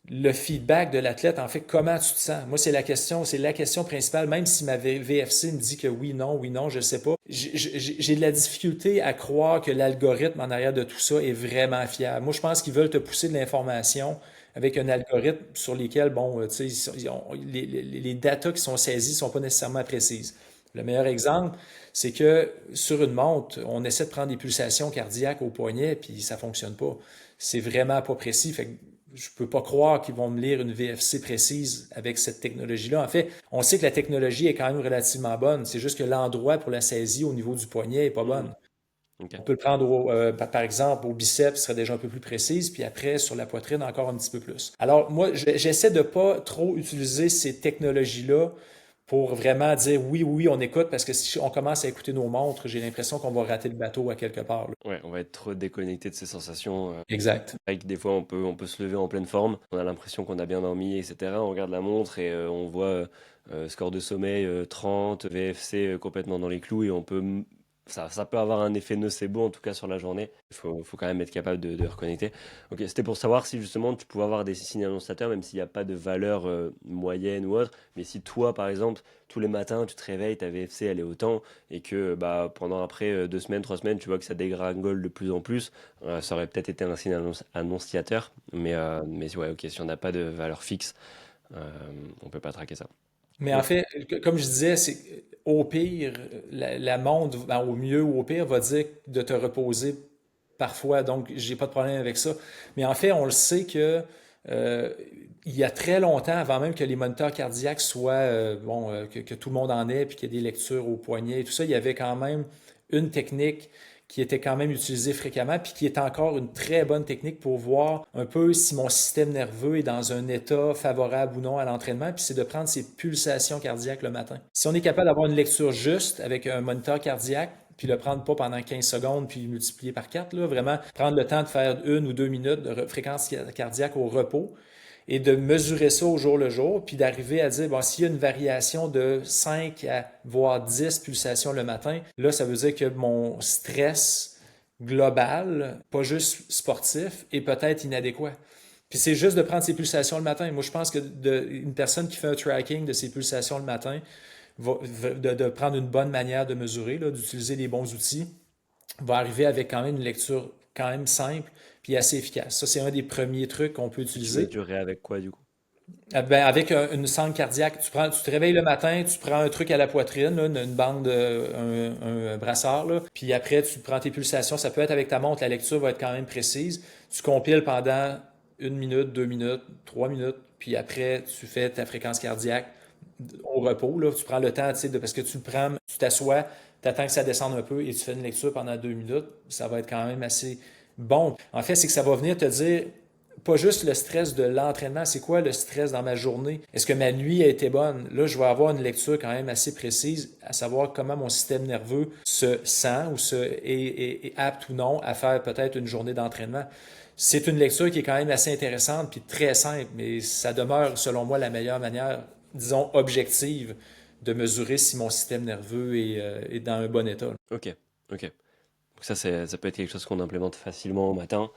le feedback de l'athlète, en fait, comment tu te sens? Moi, c'est la question principale, même si ma VFC me dit que oui, non, je ne sais pas. J'ai de la difficulté à croire que l'algorithme en arrière de tout ça est vraiment fiable. Moi, je pense qu'ils veulent te pousser de l'information avec un algorithme sur lesquels, bon, tu sais, les datas qui sont saisies ne sont pas nécessairement précises. Le meilleur exemple, c'est que sur une montre, on essaie de prendre des pulsations cardiaques au poignet, puis ça fonctionne pas. C'est vraiment pas précis. Fait que je peux pas croire qu'ils vont me lire une VFC précise avec cette technologie-là. En fait, on sait que la technologie est quand même relativement bonne. C'est juste que l'endroit pour la saisie au niveau du poignet est pas bonne. Ok. On peut le prendre par exemple au biceps, ce serait déjà un peu plus précise, puis après sur la poitrine encore un petit peu plus. Alors moi, j'essaie de pas trop utiliser ces technologies-là pour vraiment dire oui, on écoute, parce que si on commence à écouter nos montres, j'ai l'impression qu'on va rater le bateau à quelque part, là. Ouais, on va être trop déconnecté de ces sensations. Exact. Avec des fois, on peut se lever en pleine forme, on a l'impression qu'on a bien dormi, etc. On regarde la montre et on voit score de sommeil 30, VFC complètement dans les clous et ça peut avoir un effet nocebo en tout cas sur la journée. Il faut quand même être capable de reconnecter. Ok, c'était pour savoir si justement tu pouvais avoir des signes annonciateurs, même s'il n'y a pas de valeur moyenne ou autre. Mais si toi, par exemple, tous les matins, tu te réveilles, ta VFC elle est autant et que bah, pendant après 2 semaines, 3 semaines, tu vois que ça dégringole de plus en plus, ça aurait peut-être été un signe annonciateur. Mais ouais, ok, si on n'a pas de valeur fixe, euh, on peut pas traquer ça. Mais en Ok. fait, comme je disais, c'est au pire, la montre, ben, au mieux ou au pire, va dire de te reposer parfois, donc j'ai pas de problème avec ça. Mais en fait, on le sait que euh, il y a très longtemps, avant même que les moniteurs cardiaques soient, que tout le monde en ait, puis qu'il y ait des lectures au poignet et tout ça, il y avait quand même une technique qui était quand même utilisée fréquemment, puis qui est encore une très bonne technique pour voir un peu si mon système nerveux est dans un état favorable ou non à l'entraînement, puis c'est de prendre ses pulsations cardiaques le matin. Si on est capable d'avoir une lecture juste avec un moniteur cardiaque, puis le prendre pas pendant 15 secondes, puis multiplier par 4, là, vraiment prendre le temps de faire 1 ou 2 minutes de fréquence cardiaque au repos, et de mesurer ça au jour le jour, puis d'arriver à dire, bon, s'il y a une variation de 5 à voire 10 pulsations le matin, là, ça veut dire que mon stress global, pas juste sportif, est peut-être inadéquat. Puis c'est juste de prendre ses pulsations le matin. Moi, je pense que une personne qui fait un tracking de ses pulsations le matin, de prendre une bonne manière de mesurer, d'utiliser les bons outils, va arriver avec quand même une lecture quand même simple puis assez efficace. Ça, c'est un des premiers trucs qu'on peut Tu utiliser. mesurais avec quoi du coup? Ben, avec une sonde cardiaque, tu te réveilles le matin, tu prends un truc à la poitrine, là, une bande, un brassard, là, puis après tu prends tes pulsations. Ça peut être avec ta montre, la lecture va être quand même précise. Tu compiles pendant 1 minute, 2 minutes, 3 minutes, puis après tu fais ta fréquence cardiaque au repos, là. Tu prends le temps, tu sais, parce que tu le prends, tu t'assois, tu attends que ça descende un peu et tu fais une lecture pendant 2 minutes. Ça va être quand même assez bon. En fait, c'est que ça va venir te dire pas juste le stress de l'entraînement, c'est quoi le stress dans ma journée? Est-ce que ma nuit a été bonne? Là, je vais avoir une lecture quand même assez précise, à savoir comment mon système nerveux se sent ou est apte ou non à faire peut-être une journée d'entraînement. C'est une lecture qui est quand même assez intéressante puis très simple, mais ça demeure, selon moi, la meilleure manière, disons, objective de mesurer si mon système nerveux est dans un bon état. Ok, ok. Donc ça peut être quelque chose qu'on implémente facilement au matin.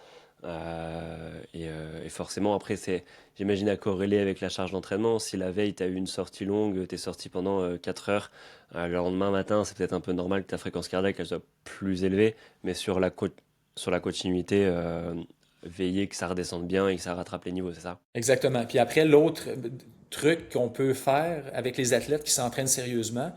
Et forcément, après, j'imagine, à corréler avec la charge d'entraînement. Si la veille, tu as eu une sortie longue, tu es sorti pendant 4 heures, le lendemain matin, c'est peut-être un peu normal que ta fréquence cardiaque elle soit plus élevée, mais sur la continuité, veiller que ça redescende bien et que ça rattrape les niveaux, c'est ça? Exactement. Puis après, l'autre truc qu'on peut faire avec les athlètes qui s'entraînent sérieusement,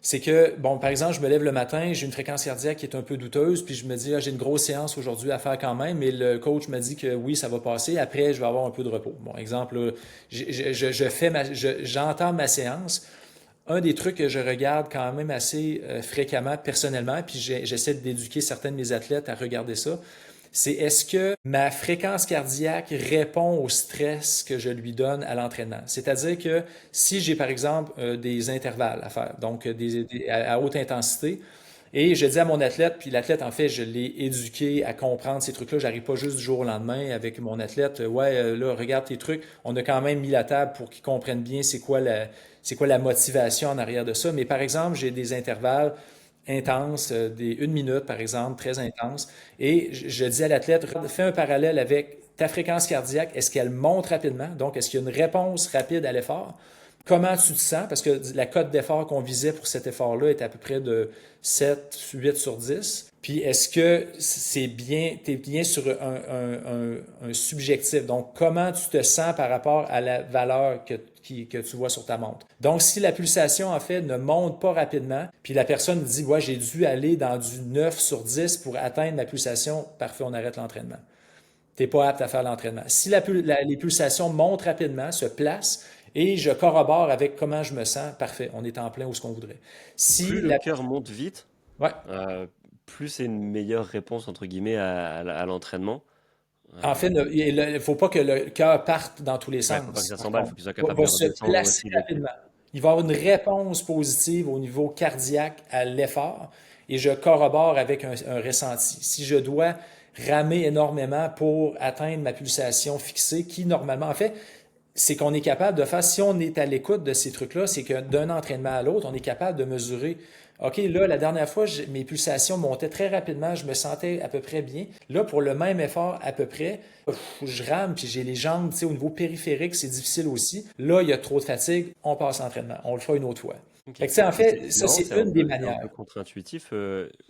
c'est que, bon, par exemple, je me lève le matin, j'ai une fréquence cardiaque qui est un peu douteuse, puis je me dis, ah, j'ai une grosse séance aujourd'hui à faire quand même, mais le coach m'a dit que oui, ça va passer. Après, je vais avoir un peu de repos. Bon, exemple, là, j'entends ma séance. Un des trucs que je regarde quand même assez fréquemment personnellement, puis j'essaie d'éduquer certains de mes athlètes à regarder ça, c'est est-ce que ma fréquence cardiaque répond au stress que je lui donne à l'entraînement. C'est-à-dire que si j'ai par exemple des intervalles à faire, donc à haute intensité, Et je dis à mon athlète, puis l'athlète, en fait, je l'ai éduqué à comprendre ces trucs-là. J'arrive pas juste du jour au lendemain avec mon athlète. Ouais, là, regarde tes trucs. On a quand même mis la table pour qu'il comprenne bien c'est quoi la motivation en arrière de ça. Mais par exemple, j'ai des intervalles intenses, des 1 minute, par exemple, très intenses. Et je dis à l'athlète, fais un parallèle avec ta fréquence cardiaque. Est-ce qu'elle monte rapidement? Donc, est-ce qu'il y a une réponse rapide à l'effort? Comment tu te sens? Parce que la cote d'effort qu'on visait pour cet effort-là est à peu près de 7, 8 sur 10. Puis est-ce que c'est bien, tu es bien sur un subjectif? Donc, comment tu te sens par rapport à la valeur que tu vois sur ta montre? Donc, si la pulsation, en fait, ne monte pas rapidement, puis la personne dit, ouais, j'ai dû aller dans du 9 sur 10 pour atteindre ma pulsation, parfait, on arrête l'entraînement. Tu n'es pas apte à faire l'entraînement. Si les pulsations montent rapidement, se placent, et je corrobore avec comment je me sens, parfait, on est en plein où ce qu'on voudrait. Plus Si le la... cœur monte vite, Ouais. euh, plus c'est une meilleure réponse, entre guillemets, à l'entraînement. En fait, il ne faut pas que le cœur parte dans tous les Ouais, faut pas que sens, ça par s'emballe, faut contre. qu'il soit Il capable va de se redescendre placer aussi. rapidement. Il va y avoir une réponse positive au niveau cardiaque à l'effort et je corrobore avec un ressenti. Si je dois ramer énormément pour atteindre ma pulsation fixée, qui normalement, en fait, c'est qu'on est capable de faire, si on est à l'écoute de ces trucs-là, c'est que d'un entraînement à l'autre, on est capable de mesurer. OK, là, la dernière fois, mes pulsations montaient très rapidement, je me sentais à peu près bien. Là, pour le même effort, à peu près, je rame, puis j'ai les jambes, tu sais, au niveau périphérique, c'est difficile aussi. Là, il y a trop de fatigue, on passe l'entraînement. On le fera une autre fois. Ok. Fait que, tu sais, en Mais fait, c'est ça, marrant, c'est une des c'est un peu manières. contre-intuitif.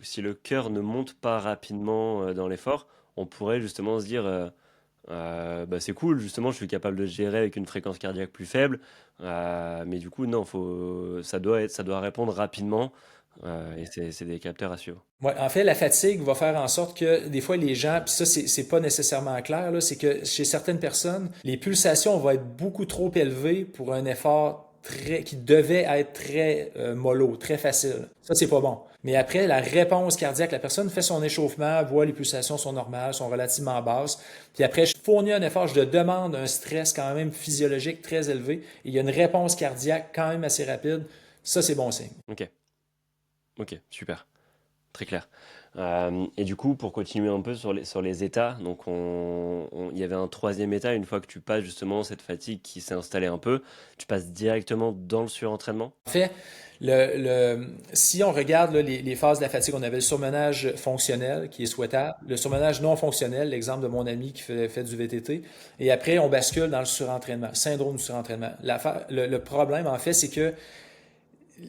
Si le cœur ne monte pas rapidement dans l'effort, on pourrait justement se dire, bah, c'est cool, justement, je suis capable de gérer avec une fréquence cardiaque plus faible. Mais du coup, non, ça doit répondre rapidement. Et c'est des capteurs à suivre. Ouais, en fait, la fatigue va faire en sorte que des fois les gens, puis ça c'est pas nécessairement clair là, c'est que chez certaines personnes, les pulsations vont être beaucoup trop élevées pour un effort qui devait être très mollo, très facile. Ça c'est pas bon. Mais après la réponse cardiaque, la personne fait son échauffement, voit les pulsations sont normales, sont relativement basses, puis après je fournis un effort, je demande un stress quand même physiologique très élevé, et il y a une réponse cardiaque quand même assez rapide. Ça c'est bon signe. Ok, ok, super. Très clair. Et du coup, pour continuer un peu sur les états, donc il y avait un troisième état, une fois que tu passes justement cette fatigue qui s'est installée un peu, tu passes directement dans le surentraînement? En fait, si on regarde là, les phases de la fatigue, on avait le surmenage fonctionnel qui est souhaitable, le surmenage non fonctionnel, l'exemple de mon ami qui fait du VTT, et après on bascule dans le surentraînement, syndrome du surentraînement. Le problème, en fait, c'est que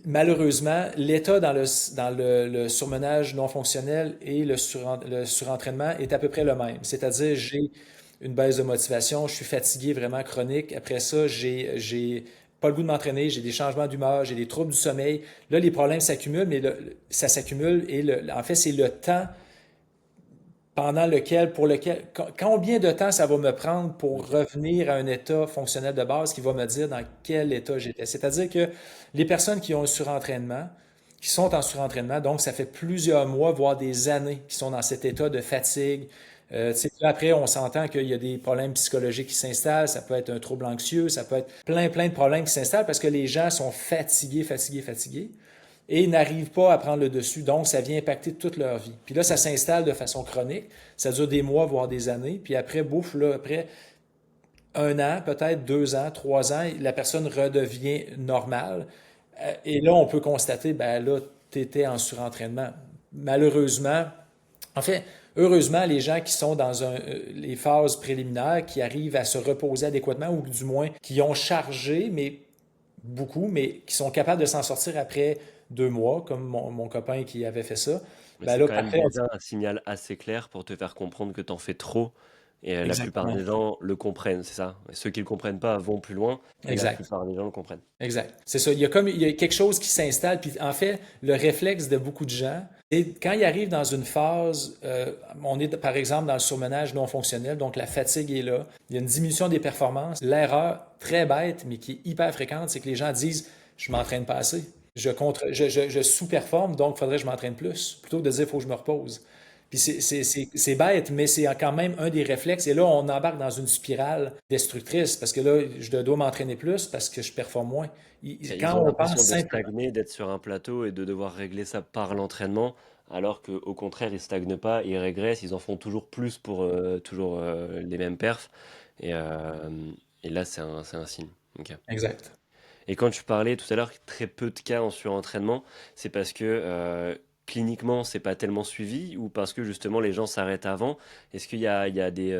malheureusement, l'état dans le surmenage non fonctionnel et le surentraînement est à peu près le même. C'est-à-dire, j'ai une baisse de motivation, je suis fatigué vraiment chronique. Après ça, j'ai pas le goût de m'entraîner, j'ai des changements d'humeur, j'ai des troubles du sommeil. Là, les problèmes s'accumulent, mais ça s'accumule et en fait, c'est le temps pour lequel, combien de temps ça va me prendre pour Ok. revenir à un état fonctionnel de base qui va me dire dans quel état j'étais. C'est-à-dire que les personnes qui ont un surentraînement, qui sont en surentraînement, donc ça fait plusieurs mois, voire des années, qui sont dans cet état de fatigue. Tu sais, là, après, on s'entend qu'il y a des problèmes psychologiques qui s'installent, ça peut être un trouble anxieux, ça peut être plein de problèmes qui s'installent parce que les gens sont fatigués et n'arrivent pas à prendre le dessus. Donc, ça vient impacter toute leur vie. Puis là, ça s'installe de façon chronique. Ça dure des mois, voire des années. Puis après, bouffe, là, après 1 an, peut-être 2 ans, 3 ans, la personne redevient normale. Et là, on peut constater, ben là, tu étais en surentraînement. Malheureusement, en fait, heureusement, les gens qui sont dans les phases préliminaires, qui arrivent à se reposer adéquatement, ou du moins qui ont chargé, mais beaucoup, mais qui sont capables de s'en sortir après 2 mois, comme mon copain qui avait fait ça, Mais ben c'est là, quand même parfait. déjà un signal assez clair pour te faire comprendre que t'en fais trop. Et la plupart Exactement. des gens le comprennent, c'est ça. Et ceux qui le comprennent pas vont plus loin, mais la Exact. plupart des gens le comprennent. Exact. C'est ça. Il y a quelque chose qui s'installe. Puis en fait, le réflexe de beaucoup de gens, c'est quand ils arrivent dans une phase, on est par exemple dans le surmenage non fonctionnel, donc la fatigue est là, il y a une diminution des performances. L'erreur très bête, mais qui est hyper fréquente, c'est que les gens disent, je m'entraîne pas assez. Je sous-performe, donc il faudrait que je m'entraîne plus, plutôt que de dire, il faut que je me repose. Puis c'est bête, mais c'est quand même un des réflexes. Et là, on embarque dans une spirale destructrice parce que là, je dois m'entraîner plus parce que je performe moins. Ils Quand ont on pense l'impression de simplement, stagner, d'être sur un plateau et de devoir régler ça par l'entraînement, alors qu'au contraire, ils stagnent pas, ils régressent, ils en font toujours plus pour toujours les mêmes perfs. Et, euh, et là, c'est un signe. Ok. exact. Et quand tu parlais tout à l'heure, très peu de cas en surentraînement, c'est parce que cliniquement, c'est pas tellement suivi ou parce que justement les gens s'arrêtent avant? Est-ce il y a des,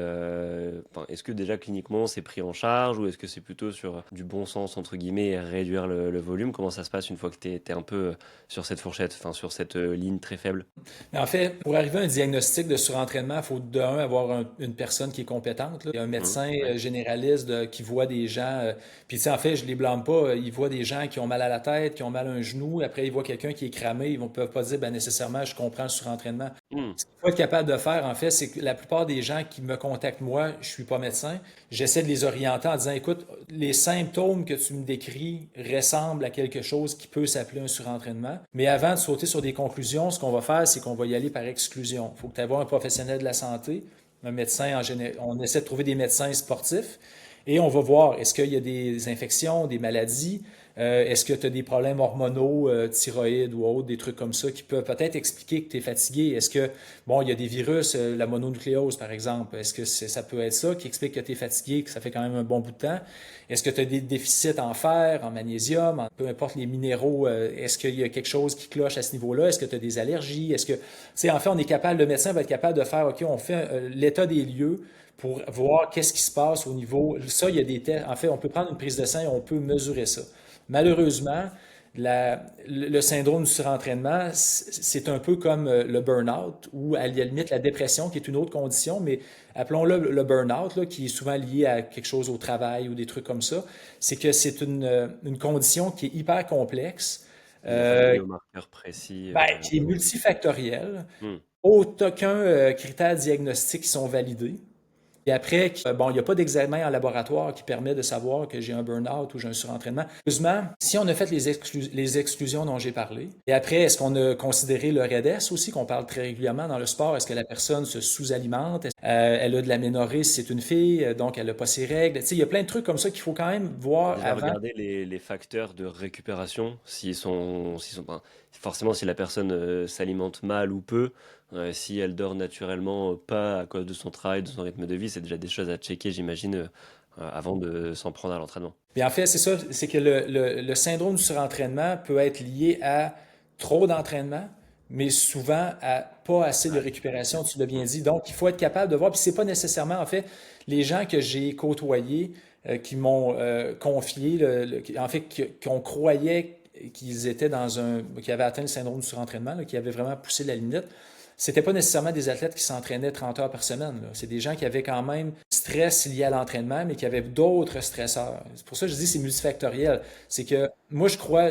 enfin, est-ce que déjà cliniquement c'est pris en charge ou est-ce que c'est plutôt sur du bon sens entre guillemets et réduire le volume? Comment ça se passe une fois que t'es un peu sur cette fourchette, enfin sur cette ligne très faible? Mais en fait, pour arriver à un diagnostic de surentraînement, il faut d'un avoir une personne qui est compétente, là. Il y a un médecin Ouais. généraliste qui voit des gens. Puis tu sais, en fait, je les blâme pas. Il voit des gens qui ont mal à la tête, qui ont mal à un genou. Après, il voit quelqu'un qui est cramé. Ils ne peuvent pas dire ben, nécessairement, je comprends le surentraînement. Hmm. Ce qu'il faut être capable de faire, en fait, c'est que la plupart des gens qui me contactent, moi, je suis pas médecin, j'essaie de les orienter en disant, écoute, les symptômes que tu me décris ressemblent à quelque chose qui peut s'appeler un surentraînement. Mais avant de sauter sur des conclusions, ce qu'on va faire, c'est qu'on va y aller par exclusion. Il faut que tu aies un professionnel de la santé, un médecin en général. On essaie de trouver des médecins sportifs et on va voir, est-ce qu'il y a des infections, des maladies, est-ce que tu as des problèmes hormonaux, thyroïdes ou autres, des trucs comme ça qui peuvent peut-être expliquer que tu es fatigué. Est-ce que, bon, il y a des virus, la mononucléose par exemple, est-ce que ça peut être ça qui explique que tu es fatigué, que ça fait quand même un bon bout de temps? Est-ce que tu as des déficits en fer, en magnésium, peu importe les minéraux, est-ce qu'il y a quelque chose qui cloche à ce niveau-là? Est-ce que tu as des allergies? Est-ce que, tu sais, en fait, on est capable, le médecin va être capable de faire, OK, on fait l'état des lieux pour voir qu'est-ce qui se passe au niveau. Ça, il y a des tests. En fait, on peut prendre une prise de sang et on peut mesurer ça. Malheureusement, le syndrome du surentraînement, c'est un peu comme le burn-out ou à la limite la dépression, qui est une autre condition, mais appelons-le le burn-out, là, qui est souvent lié à quelque chose au travail ou des trucs comme ça. C'est que c'est une condition qui est hyper complexe, Il n'y a pas de euh, biomarqueur précis. ben, qui est multifactorielle. Hmm. Aucun critère diagnostique qui sont validés. Et après, bon, il n'y a pas d'examen en laboratoire qui permet de savoir que j'ai un burn-out ou j'ai un surentraînement. Heureusement, si on a fait les exclusions dont j'ai parlé, et après, est-ce qu'on a considéré le REDS aussi, qu'on parle très régulièrement dans le sport? Est-ce que la personne se sous-alimente? Elle a de l'aménorrhée si c'est une fille, donc elle n'a pas ses règles. Tu sais, il y a plein de trucs comme ça qu'il faut quand même voir Déjà avant. regarder les facteurs de récupération, enfin, forcément si la personne s'alimente mal ou peu, si elle dort naturellement pas à cause de son travail, de son rythme de vie, c'est déjà des choses à checker, j'imagine, avant de s'en prendre à l'entraînement. Et en fait, c'est ça, c'est que le syndrome du surentraînement peut être lié à trop d'entraînement, mais souvent à pas assez de Ouais, récupération, difficulté. tu l'as bien Hmm. dit. Donc, il faut être capable de voir, puis c'est pas nécessairement, en fait, les gens que j'ai côtoyés, qui m'ont confié, en fait, qu'on croyait qu'ils étaient qu'ils avaient atteint le syndrome du surentraînement, là, qui avaient vraiment poussé la limite, c'était pas nécessairement des athlètes qui s'entraînaient 30 heures par semaine, là. C'est des gens qui avaient quand même stress lié à l'entraînement, mais qui avaient d'autres stresseurs. C'est pour ça que je dis que c'est multifactoriel. C'est que moi, je crois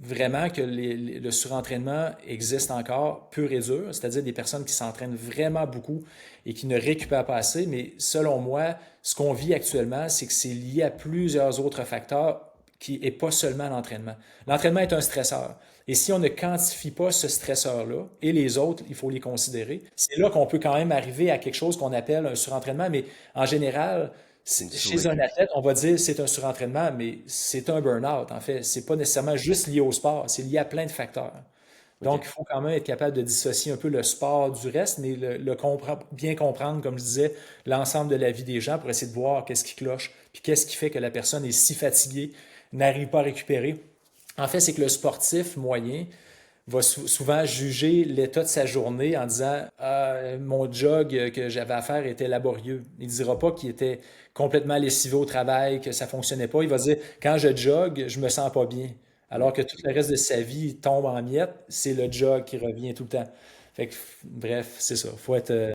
vraiment que le surentraînement existe encore pur et dur, c'est-à-dire des personnes qui s'entraînent vraiment beaucoup et qui ne récupèrent pas assez. Mais selon moi, ce qu'on vit actuellement, c'est que c'est lié à plusieurs autres facteurs qui n'est pas seulement l'entraînement. L'entraînement est un stresseur. Et si on ne quantifie pas ce stresseur-là, et les autres, il faut les considérer, c'est là qu'on peut quand même arriver à quelque chose qu'on appelle un surentraînement. Mais en général, Une chez un sous-récup. athlète, on va dire c'est un surentraînement, mais c'est un burn-out, en fait. C'est pas nécessairement juste lié au sport, c'est lié à plein de facteurs. Ok. Donc, il faut quand même être capable de dissocier un peu le sport du reste, mais bien comprendre, comme je disais, l'ensemble de la vie des gens pour essayer de voir qu'est-ce qui cloche, puis qu'est-ce qui fait que la personne est si fatiguée, n'arrive pas à récupérer. En fait, c'est que le sportif moyen va souvent juger l'état de sa journée en disant ah, mon jog que j'avais à faire était laborieux. Il ne dira pas qu'il était complètement lessivé au travail, que ça fonctionnait pas. Il va dire quand je jogue, je me sens pas bien. Hmm. Alors que tout le reste de sa vie tombe en miettes, c'est le jog qui revient tout le temps. Fait que, bref, c'est ça. Faut être.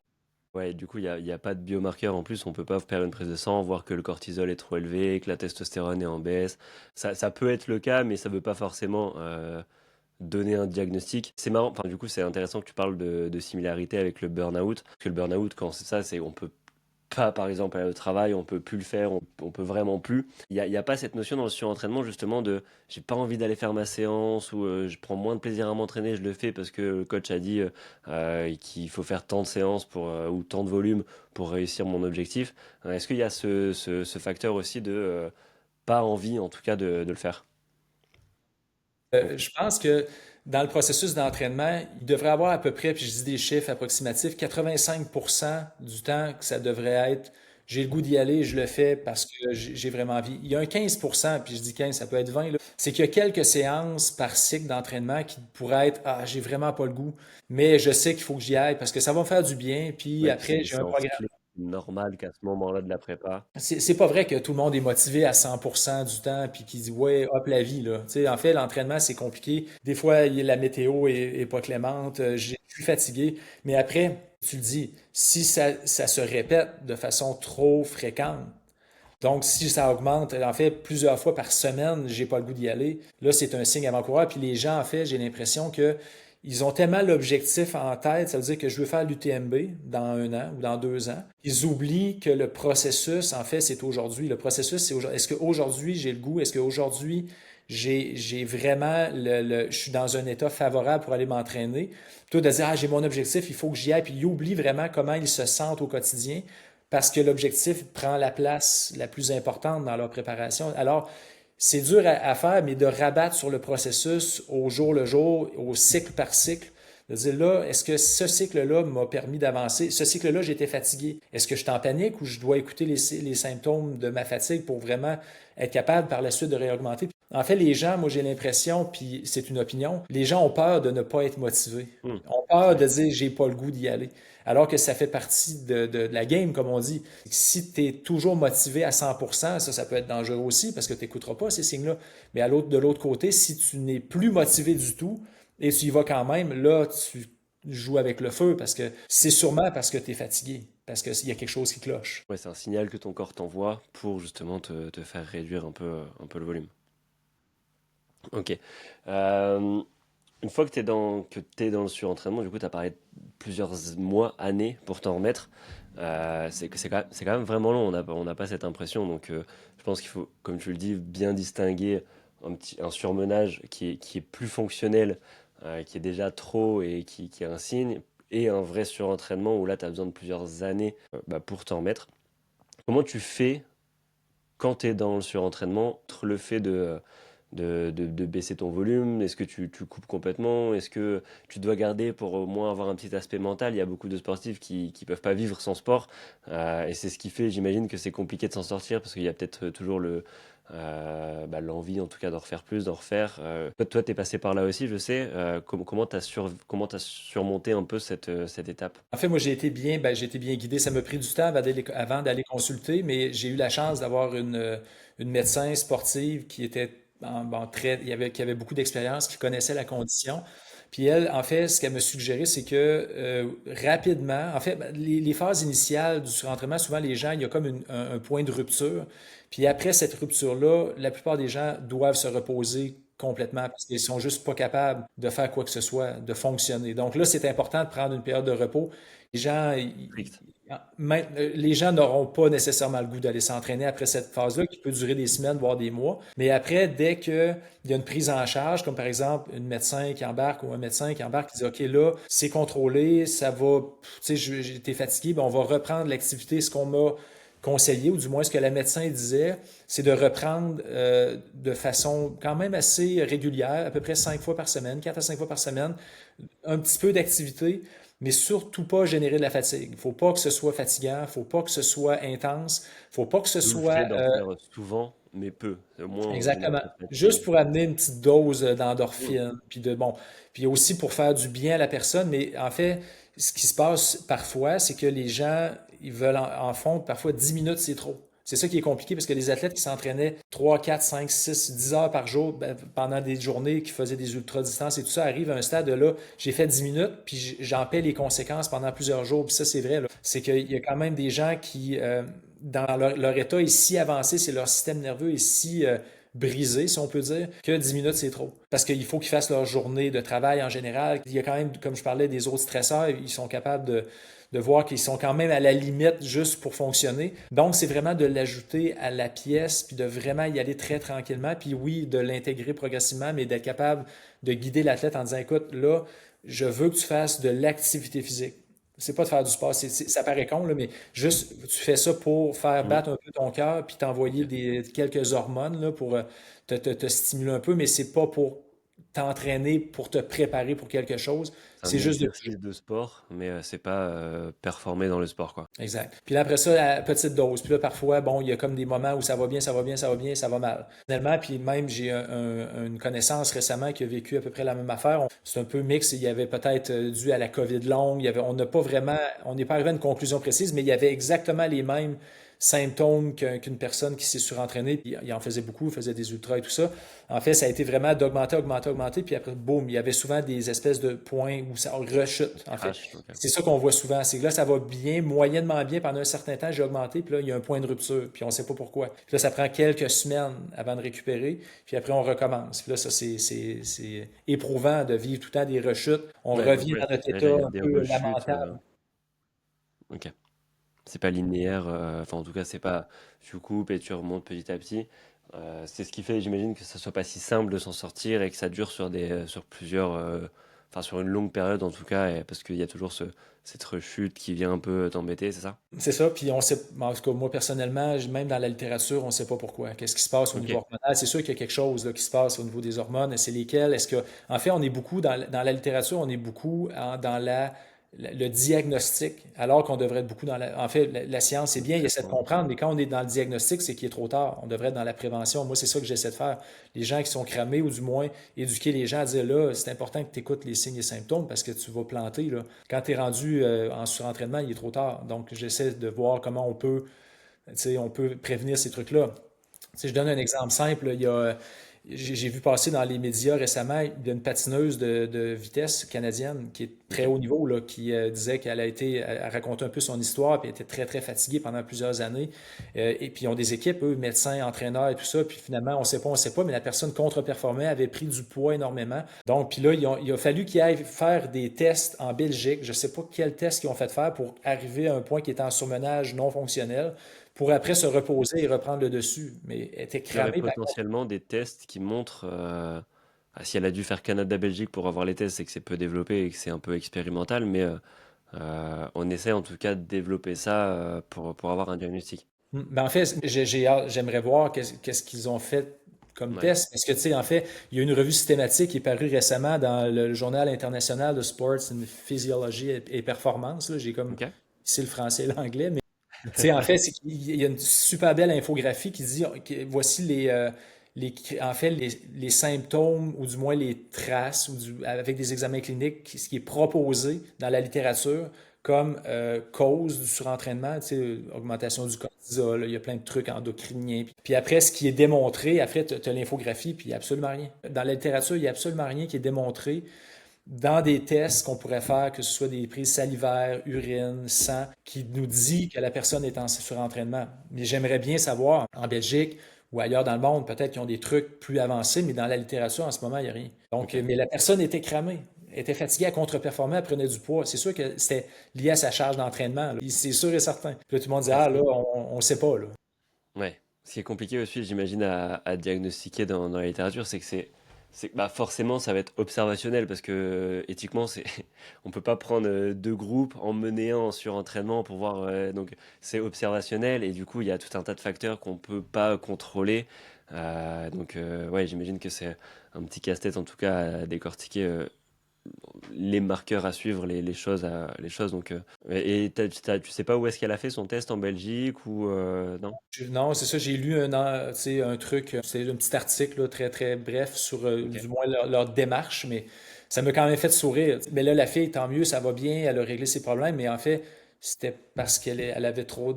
Ouais, du coup, il y a pas de biomarqueur en plus, on peut pas faire une prise de sang, voir que le cortisol est trop élevé, que la testostérone est en baisse. Ça peut être le cas, mais ça veut pas forcément donner un diagnostic. C'est marrant, enfin du coup c'est intéressant que tu parles de similarité avec le burn-out, parce que le burn-out quand c'est ça, c'est on peut pas, par exemple, aller au travail, on peut plus le faire, on peut vraiment plus. Il y a pas cette notion dans le surentraînement justement de j'ai pas envie d'aller faire ma séance ou je prends moins de plaisir à m'entraîner, je le fais parce que le coach a dit qu'il faut faire tant de séances pour, ou tant de volume pour réussir mon objectif. Est-ce qu'il y a ce facteur aussi de pas envie en tout cas de le faire? Je pense que dans le processus d'entraînement, il devrait avoir à peu près, puis je dis des chiffres approximatifs, 85% du temps que ça devrait être j'ai le goût d'y aller, je le fais parce que j'ai vraiment envie. Il y a un 15%, puis je dis 15, ça peut être 20, là, c'est qu'il y a quelques séances par cycle d'entraînement qui pourraient être ah, j'ai vraiment pas le goût, mais je sais qu'il faut que j'y aille parce que ça va me faire du bien, puis Oui, puis après, j'ai c'est un en programme. cycle normal qu'à ce moment-là de la prépa. C'est pas vrai que tout le monde est motivé à 100% du temps puis qui dit ouais, hop la vie là. Tu sais, en fait, l'entraînement c'est compliqué. Des fois, la météo est pas clémente, je suis fatigué. Mais après, tu le dis, si ça se répète de façon trop fréquente, donc si ça augmente, en fait, plusieurs fois par semaine, j'ai pas le goût d'y aller, là c'est un signe avant-coureur. Puis les gens, en fait, j'ai l'impression que ils ont tellement l'objectif en tête, ça veut dire que je veux faire l'UTMB dans un an ou dans 2 ans. Ils oublient que le processus, en fait, c'est aujourd'hui. Le processus, c'est aujourd'hui. Est-ce qu'aujourd'hui, j'ai le goût? Est-ce qu'aujourd'hui, j'ai vraiment je suis dans un état favorable pour aller m'entraîner? Plutôt de dire, ah, j'ai mon objectif, il faut que j'y aille. Puis ils oublient vraiment comment ils se sentent au quotidien parce que l'objectif prend la place la plus importante dans leur préparation. Alors, c'est dur à faire, mais de rabattre sur le processus au jour le jour, au cycle par cycle, de dire là, est-ce que ce cycle-là m'a permis d'avancer? Ce cycle-là, j'étais fatigué. Est-ce que je suis en panique ou je dois écouter les symptômes de ma fatigue pour vraiment être capable par la suite de réaugmenter? En fait, les gens, moi j'ai l'impression, puis c'est une opinion, les gens ont peur de ne pas être motivés. Hmm. Ont peur Ouais. de dire j'ai pas le goût d'y aller. Alors que ça fait partie de la game, comme on dit. Si tu es toujours motivé à 100%, ça peut être dangereux aussi parce que tu n'écouteras pas ces signes-là. Mais de l'autre côté, si tu n'es plus motivé du tout et tu y vas quand même, là, tu joues avec le feu parce que c'est sûrement parce que tu es fatigué, parce qu'il y a quelque chose qui cloche. Ouais, c'est un signal que ton corps t'envoie pour justement te faire réduire un peu le volume. Ok. Euh, une fois que t'es dans le surentraînement, du coup, tu as parlé de plusieurs mois, années pour t'en remettre. C'est quand même vraiment long, on n'a pas cette impression. Donc, je pense qu'il faut, comme tu le dis, bien distinguer un surmenage qui est plus fonctionnel, qui est déjà trop et qui est un signe, et un vrai surentraînement où là, tu as besoin de plusieurs années bah, pour t'en remettre. Comment tu fais quand tu es dans le surentraînement, entre le fait de baisser ton volume, est-ce que tu coupes complètement? Est-ce que tu dois garder pour au moins avoir un petit aspect mental? Il y a beaucoup de sportifs qui peuvent pas vivre sans sport, et c'est ce qui fait, j'imagine, que c'est compliqué de s'en sortir parce qu'il y a peut-être toujours bah, l'envie, en tout cas, d'en refaire plus, d'en refaire. Toi, t'es passé par là aussi, je sais. Comment t'as surmonté un peu cette étape? En fait, moi, j'ai été bien guidé. Ça m'a pris du temps avant d'aller consulter, mais j'ai eu la chance d'avoir une médecin sportive qui était qui avait beaucoup d'expérience, qui connaissait la condition. Puis elle, en fait, ce qu'elle me suggérait, c'est que rapidement, en fait, ben, les phases initiales du surentraînement, souvent les gens, il y a comme un point de rupture. Puis après cette rupture-là, la plupart des gens doivent se reposer complètement parce qu'ils sont juste pas capables de faire quoi que ce soit, de fonctionner. Donc là, c'est important de prendre une période de repos. Les gens, Strict. les gens n'auront pas nécessairement le goût d'aller s'entraîner après cette phase-là, qui peut durer des semaines, voire des mois. Mais après, dès qu'il y a une prise en charge, comme par exemple une médecin qui embarque ou un médecin qui embarque, qui dit, OK, là, c'est contrôlé, ça va, tu sais, j'étais fatigué, ben on va reprendre l'activité, ce qu'on m'a conseillé, ou du moins ce que la médecin disait, c'est de reprendre de façon quand même assez régulière, à peu près 5 fois par semaine, 4 à 5 fois par semaine, un petit peu d'activité, mais surtout pas générer de la fatigue. Il faut pas que ce soit fatigant, il faut pas que ce soit intense, il faut pas que ce D'où le soit fait d'en faire souvent, mais peu. Au moins, on génère exactement pas de juste fatigue. pour amener une petite dose Hmm. d'endorphine, puis de bon, puis aussi pour faire du bien à la personne. Mais en fait, ce qui se passe parfois, c'est que les gens, ils veulent en fond, parfois 10 minutes, c'est trop. C'est ça qui est compliqué parce que les athlètes qui s'entraînaient 3, 4, 5, 6, 10 heures par jour ben, pendant des journées, qui faisaient des ultra-distances et tout ça, arrivent à un stade de là, j'ai fait 10 minutes, puis j'en paie les conséquences pendant plusieurs jours. Puis ça, c'est vrai, là. C'est qu'il y a quand même des gens qui, dans leur état est si avancé, c'est leur système nerveux est si brisé, si on peut dire, que 10 minutes, c'est trop. Parce qu'il faut qu'ils fassent leur journée de travail en général. Il y a quand même, comme je parlais, des autres stresseurs, ils sont capables de voir qu'ils sont quand même à la limite juste pour fonctionner. Donc, c'est vraiment de l'ajouter à la pièce, puis de vraiment y aller très tranquillement, puis oui, de l'intégrer progressivement, mais d'être capable de guider l'athlète en disant, écoute, là, je veux que tu fasses de l'activité physique. C'est pas de faire du sport, ça paraît con, là, mais juste, tu fais ça pour faire Mhm. battre un peu ton cœur, puis t'envoyer Ok. quelques hormones là, pour te stimuler un peu, mais c'est pas pour t'entraîner, pour te préparer pour quelque chose. C'est C'est un juste de exercice de sport, mais c'est pas performer dans le sport, quoi. Exact. Puis là, après ça, à petite dose. Puis là, parfois, bon, il y a comme des moments où ça va bien, ça va bien, ça va bien, ça va mal. Finalement, puis même, j'ai une connaissance récemment qui a vécu à peu près la même affaire. C'est un peu mix. Il y avait peut-être dû à la COVID longue. On n'a pas vraiment, on n'est pas arrivé à une conclusion précise, mais il y avait exactement les mêmes symptômes qu'une personne qui s'est surentraînée. Puis il en faisait beaucoup, il faisait des ultras et tout ça. En fait, ça a été vraiment d'augmenter, augmenter, augmenter. Puis après, boum, il y avait souvent des espèces de points où ça rechute, en fait. Crash, ok. C'est ça qu'on voit souvent. C'est que là, ça va bien, moyennement bien pendant un certain temps, j'ai augmenté, puis là, il y a un point de rupture, puis on ne sait pas pourquoi. Puis là, ça prend quelques semaines avant de récupérer, puis après, on recommence. Puis là, ça, c'est éprouvant de vivre tout le temps des rechutes. On Ouais, donc revient ouais, dans notre là état j'allais te un dire peu rechute. lamentable. Ok. C'est pas linéaire, enfin en tout cas c'est pas tu coupes et tu remontes petit à petit. C'est ce qui fait, j'imagine, que ça soit pas si simple de s'en sortir et que ça dure sur sur plusieurs, enfin sur une longue période en tout cas, parce qu'il y a toujours cette rechute qui vient un peu t'embêter, c'est ça? C'est ça, puis on sait, en tout cas, moi personnellement, même dans la littérature, on ne sait pas pourquoi. Qu'est-ce qui se passe au Ok. niveau hormonal? C'est sûr qu'il y a quelque chose là, qui se passe au niveau des hormones. C'est lesquelles? Est-ce que, en fait, on est beaucoup dans la littérature, on est beaucoup dans le diagnostic, alors qu'on devrait être beaucoup dans la. En fait, la science, c'est Le bien, il essaie de traitement. comprendre, mais quand on est dans le diagnostic, c'est qu'il est trop tard. On devrait être dans la prévention. Moi, c'est ça que j'essaie de faire. Les gens qui sont cramés, ou du moins éduquer les gens à dire là, c'est important que tu écoutes les signes et symptômes parce que tu vas planter. Là. Quand tu es rendu en surentraînement, il est trop tard. Donc, j'essaie de voir comment on peut prévenir ces trucs-là. Je donne un exemple simple. J'ai vu passer dans les médias récemment, il y a une patineuse de vitesse canadienne qui est très Ok. haut niveau, là, qui disait elle racontait un peu son histoire, puis elle était très, très fatiguée pendant plusieurs années. Et puis, ils ont des équipes, eux, médecins, entraîneurs et tout ça. Puis finalement, on sait pas, mais la personne contre-performait, avait pris du poids énormément. Donc, puis là, il a fallu qu'ils aillent faire des tests en Belgique. Je sais pas quels tests ils ont fait faire pour arriver à un point qui était en surmenage non fonctionnel, pour après se reposer et reprendre le dessus. Mais elle était Il y aurait cramée par contre. potentiellement des tests qui montrent, si elle a dû faire Canada-Belgique pour avoir les tests, c'est que c'est peu développé et que c'est un peu expérimental, mais on essaie en tout cas de développer ça pour avoir un diagnostic. Ben, en fait, j'aimerais voir qu'est-ce qu'ils ont fait comme Ouais. test. Parce que, tu sais, en fait, il y a une revue systématique qui est parue récemment dans le Journal international de Sports and Physiology et Performance. Là. J'ai comme Ok. ici le français et l'anglais. Mais, tu sais, en fait, c'est qu'il y a une super belle infographie qui dit voici en fait, les symptômes ou du moins les traces avec des examens cliniques, ce qui est proposé dans la littérature comme cause du surentraînement, tu sais, augmentation du cortisol, il y a plein de trucs endocriniens. Puis après, ce qui est démontré, après, tu as l'infographie, puis il n'y a absolument rien. Dans la littérature, il n'y a absolument rien qui est démontré dans des tests qu'on pourrait faire, que ce soit des prises salivaires, urine, sang, qui nous dit que la personne est en surentraînement. Mais j'aimerais bien savoir, en Belgique ou ailleurs dans le monde, peut-être qu'ils ont des trucs plus avancés, mais dans la littérature, en ce moment, il n'y a rien. Donc, Ok. mais la personne était cramée, était fatiguée, elle contre-performait, elle prenait du poids. C'est sûr que c'était lié à sa charge d'entraînement, là. C'est sûr et certain. Puis là, tout le monde dit, Ouais, ah là, on ne sait pas, là. ouais. Ce qui est compliqué aussi, j'imagine, à diagnostiquer dans la littérature, c'est que bah forcément, ça va être observationnel parce que éthiquement, on peut pas prendre deux groupes, en mener un en surentraînement pour voir. Donc, c'est observationnel et du coup, il y a tout un tas de facteurs qu'on peut pas contrôler. Ouais, j'imagine que c'est un petit casse-tête en tout cas à décortiquer les marqueurs à suivre, les choses. Donc, et tu sais pas où est-ce qu'elle a fait son test en Belgique ou non? Non, c'est ça, j'ai lu tu sais, un truc, c'est un petit article là, très très bref sur Ok. du moins leur démarche, mais ça m'a quand même fait sourire. Mais là, la fille, tant mieux, ça va bien, elle a réglé ses problèmes, mais en fait, c'était parce elle avait trop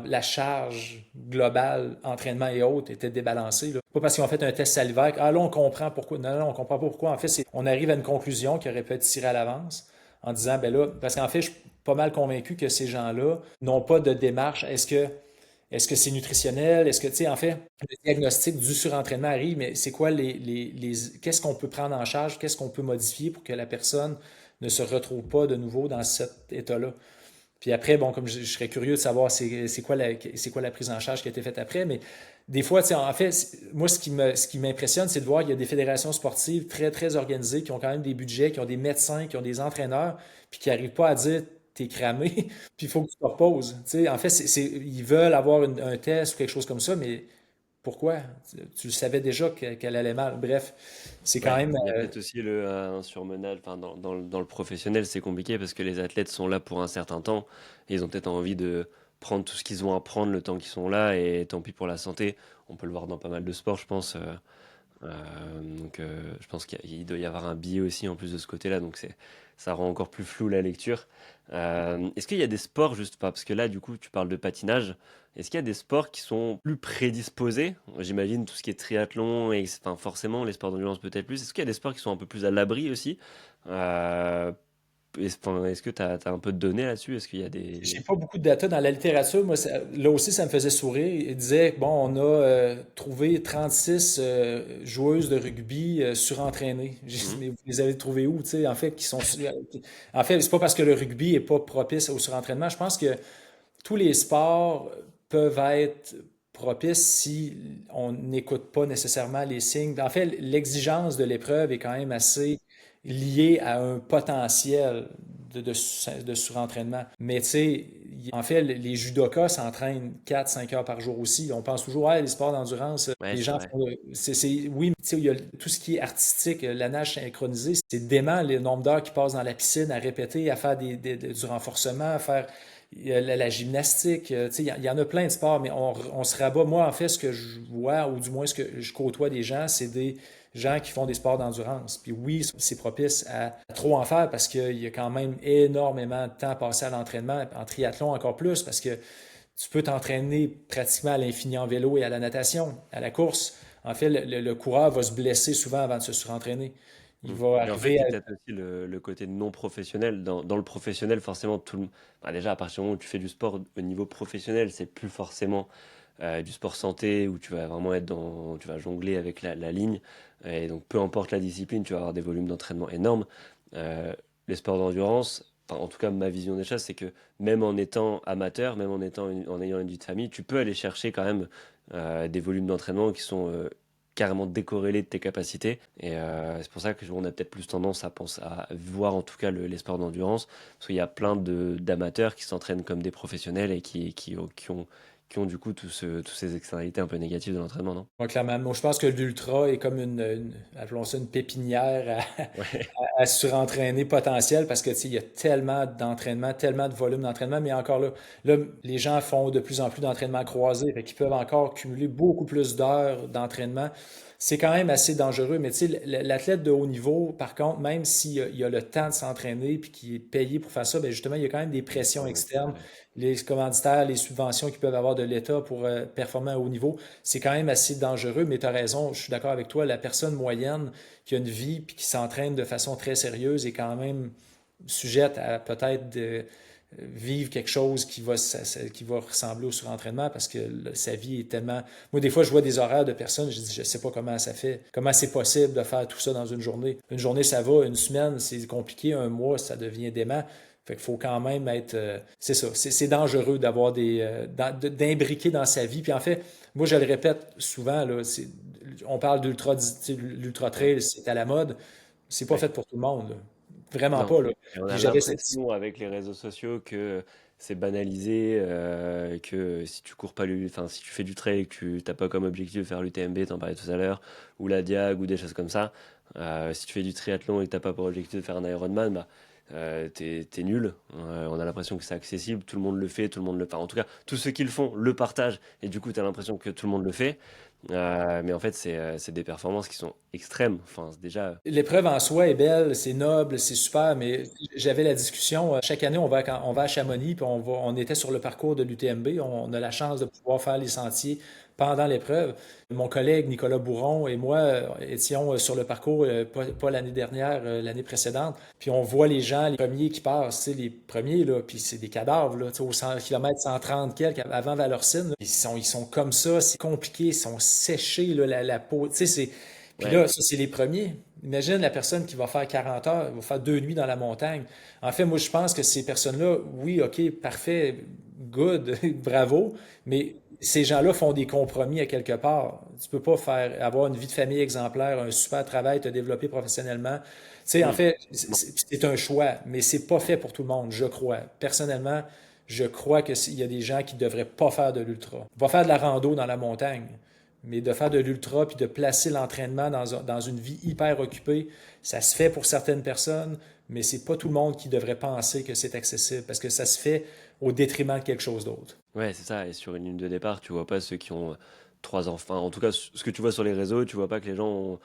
la charge globale, entraînement et autres, était débalancée. Là. Pas parce qu'ils ont fait un test salivaire, ah là, on comprend pourquoi. Non, non, on comprend pas pourquoi. En fait, on arrive à une conclusion qui aurait pu être tirée à l'avance en disant, ben là, parce qu'en fait, je suis pas mal convaincu que ces gens-là n'ont pas de démarche. Est-ce que c'est nutritionnel? Est-ce que, tu sais, en fait, le diagnostic du surentraînement arrive, mais c'est quoi qu'est-ce qu'on peut prendre en charge? Qu'est-ce qu'on peut modifier pour que la personne ne se retrouve pas de nouveau dans cet état-là? Puis après, bon, comme je serais curieux de savoir c'est quoi la prise en charge qui a été faite après, mais des fois, tu sais, en fait, moi, ce qui m'impressionne, c'est de voir qu'il y a des fédérations sportives très, très organisées, qui ont quand même des budgets, qui ont des médecins, qui ont des entraîneurs, puis qui n'arrivent pas à dire t'es cramé, puis il faut que tu te reposes. Tu sais, en fait, ils veulent avoir un test ou quelque chose comme ça, mais pourquoi? Tu le savais déjà qu'elle allait mal. Bref, c'est quand Ouais, même. il y a peut-être aussi un surmenage, enfin, dans le professionnel, c'est compliqué parce que les athlètes sont là pour un certain temps et ils ont peut-être envie de prendre tout ce qu'ils ont à prendre le temps qu'ils sont là et tant pis pour la santé. On peut le voir dans pas mal de sports, je pense. Je pense qu'il doit y avoir un biais aussi en plus de ce côté-là, donc ça rend encore plus flou la lecture. Est-ce qu'il y a des sports, juste pas, parce que là, du coup, tu parles de patinage, est-ce qu'il y a des sports qui sont plus prédisposés? J'imagine tout ce qui est triathlon, et enfin, forcément, les sports d'endurance peut-être plus. Est-ce qu'il y a des sports qui sont un peu plus à l'abri aussi? Euh, est-ce que tu as un peu de données là-dessus? Est-ce qu'il y a J'ai des... pas beaucoup de data dans la littérature. Moi, là aussi, ça me faisait sourire. Il disait, bon, on a trouvé 36 joueuses de rugby surentraînées. J'ai dit, Mhm. mais vous les avez trouvées où, tu sais, en fait, en fait, c'est pas parce que le rugby est pas propice au surentraînement. Je pense que tous les sports peuvent être propices si on n'écoute pas nécessairement les signes. En fait, l'exigence de l'épreuve est quand même assez liée à un potentiel de surentraînement. Mais tu sais, en fait, les judokas s'entraînent 4 5 heures par jour aussi. On pense toujours, ah, les sports d'endurance, Ouais, les c'est gens vrai. font. Oui, mais tu sais, il y a tout ce qui est artistique, la nage synchronisée, c'est dément le nombre d'heures qu'ils passent dans la piscine à répéter, à faire du renforcement, à faire la gymnastique, tu sais, il y en a plein de sports, mais on se rabat. Moi, en fait, ce que je vois, ou du moins ce que je côtoie des gens, c'est des gens qui font des sports d'endurance. Puis oui, c'est propice à trop en faire parce qu'il y a quand même énormément de temps passé à l'entraînement, en triathlon encore plus, parce que tu peux t'entraîner pratiquement à l'infini en vélo et à la natation, à la course. En fait, le coureur va se blesser souvent avant de se surentraîner. Il Mm. va Et en fait, arriver il y à... a peut-être aussi le côté non professionnel. Dans le professionnel, forcément, bah, déjà, à partir du moment où tu fais du sport au niveau professionnel, c'est plus forcément du sport santé où tu vas vraiment tu vas jongler avec la ligne. Et donc, peu importe la discipline, tu vas avoir des volumes d'entraînement énormes. Euh, les sports d'endurance, enfin, en tout cas, ma vision des choses, c'est que même en étant amateur, même en ayant une vie de famille, tu peux aller chercher quand même des volumes d'entraînement qui sont carrément décorrélés de tes capacités. Et c'est pour ça qu'on a peut-être plus tendance à voir en tout cas les sports d'endurance, parce qu'il y a plein d'amateurs qui s'entraînent comme des professionnels et qui ont du coup tous ces externalités un peu négatives de l'entraînement, non? Moi, clairement, moi, je pense que l'ultra est comme appelons ça une pépinière Ouais. à surentraîner potentiel parce que tu sais, il y a tellement d'entraînement, tellement de volume d'entraînement, mais encore là, les gens font de plus en plus d'entraînement croisé, fait qu'ils peuvent encore cumuler beaucoup plus d'heures d'entraînement. C'est quand même assez dangereux, mais tu sais, l'athlète de haut niveau, par contre, même s'il a le temps de s'entraîner puis qu'il est payé pour faire ça, ben justement, il y a quand même des pressions externes, Ouais. les commanditaires, les subventions qu'ils peuvent avoir de l'État pour performer à haut niveau. C'est quand même assez dangereux, mais tu as raison, je suis d'accord avec toi, la personne moyenne qui a une vie puis qui s'entraîne de façon très sérieuse est quand même sujette à peut-être vivre quelque chose qui va ressembler au surentraînement parce que sa vie est tellement... Moi, des fois, je vois des horaires de personnes, je dis, je sais pas comment ça fait, comment c'est possible de faire tout ça dans une journée. Une journée, ça va, une semaine, c'est compliqué, un mois, ça devient dément. Fait qu'il faut quand même être... c'est ça, c'est dangereux d'avoir d'imbriquer dans sa vie. Puis en fait, moi, je le répète souvent, là, on parle l'ultra Ouais. trail, c'est à la mode. C'est pas Ouais. fait pour tout le monde, là. Vraiment Non. pas, là. Et on Puis a j'avais cette... l'impression avec les réseaux sociaux que c'est banalisé, que si tu cours pas, enfin si tu fais du trail et que tu t'as pas comme objectif de faire l'UTMB, t'en parlais tout à l'heure, ou la Diag ou des choses comme ça, si tu fais du triathlon et que t'as pas pour objectif de faire un Ironman, bah t'es nul. On a l'impression que c'est accessible, tout le monde le fait, tout le monde le, enfin en tout cas tous ceux qui le font le partagent et du coup t'as l'impression que tout le monde le fait. Mais en fait c'est des performances qui sont extrêmes. Enfin c'est déjà. L'épreuve en soi est belle, c'est noble, c'est super, mais j'avais la discussion. Chaque année, on va à Chamonix, puis on était sur le parcours de l'UTMB. On a la chance de pouvoir faire les sentiers pendant l'épreuve. Mon collègue Nicolas Bourron et moi étions sur le parcours, pas l'année dernière, l'année précédente. Puis on voit les gens, les premiers qui passent, tu sais, les premiers, là, puis c'est des cadavres, là, tu sais, au 100 km 130 quelques avant Valorcine. Là. Ils sont comme ça, c'est compliqué, ils sont séchés, là, la peau. Tu sais, c'est puis Ouais. là, ça, c'est les premiers. Imagine la personne qui va faire 40 heures, va faire 2 nuits dans la montagne. En fait, moi, je pense que ces personnes-là, oui, OK, parfait, good, bravo, mais ces gens-là font des compromis à quelque part. Tu peux pas avoir une vie de famille exemplaire, un super travail, te développer professionnellement. Tu sais, en Hmm. fait, c'est un choix, mais c'est pas fait pour tout le monde, je crois. Personnellement, je crois qu'il y a des gens qui devraient pas faire de l'ultra. Pas faire de la rando dans la montagne, mais de faire de l'ultra puis de placer l'entraînement dans une vie hyper occupée, ça se fait pour certaines personnes, mais c'est pas tout le monde qui devrait penser que c'est accessible parce que ça se fait au détriment de quelque chose d'autre. Ouais, c'est ça. Et sur une ligne de départ, tu vois pas ceux qui ont trois enfants. En tout cas, ce que tu vois sur les réseaux, tu vois pas que les gens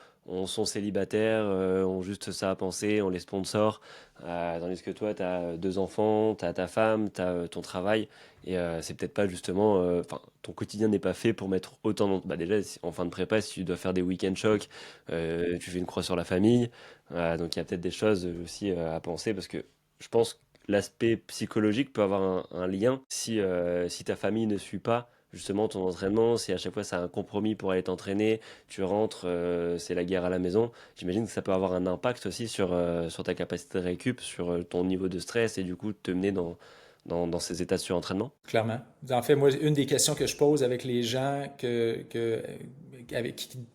sont célibataires, ont juste ça à penser, ont les sponsors. Tandis que toi, tu as deux enfants, tu as ta femme, tu as ton travail. Et c'est peut-être pas justement. Enfin, ton quotidien n'est pas fait pour mettre autant. Bah déjà, en fin de prépa, si tu dois faire des week-end shocks, tu fais une croix sur la famille. Donc il y a peut-être des choses aussi à penser parce que je pense que l'aspect psychologique peut avoir un lien si ta famille ne suit pas justement ton entraînement, si à chaque fois c'est un compromis pour aller t'entraîner, tu rentres, c'est la guerre à la maison, j'imagine que ça peut avoir un impact aussi sur ta capacité de récup, sur ton niveau de stress et du coup te mener dans ces états de surentraînement. Clairement. En fait, moi, une des questions que je pose avec les gens qui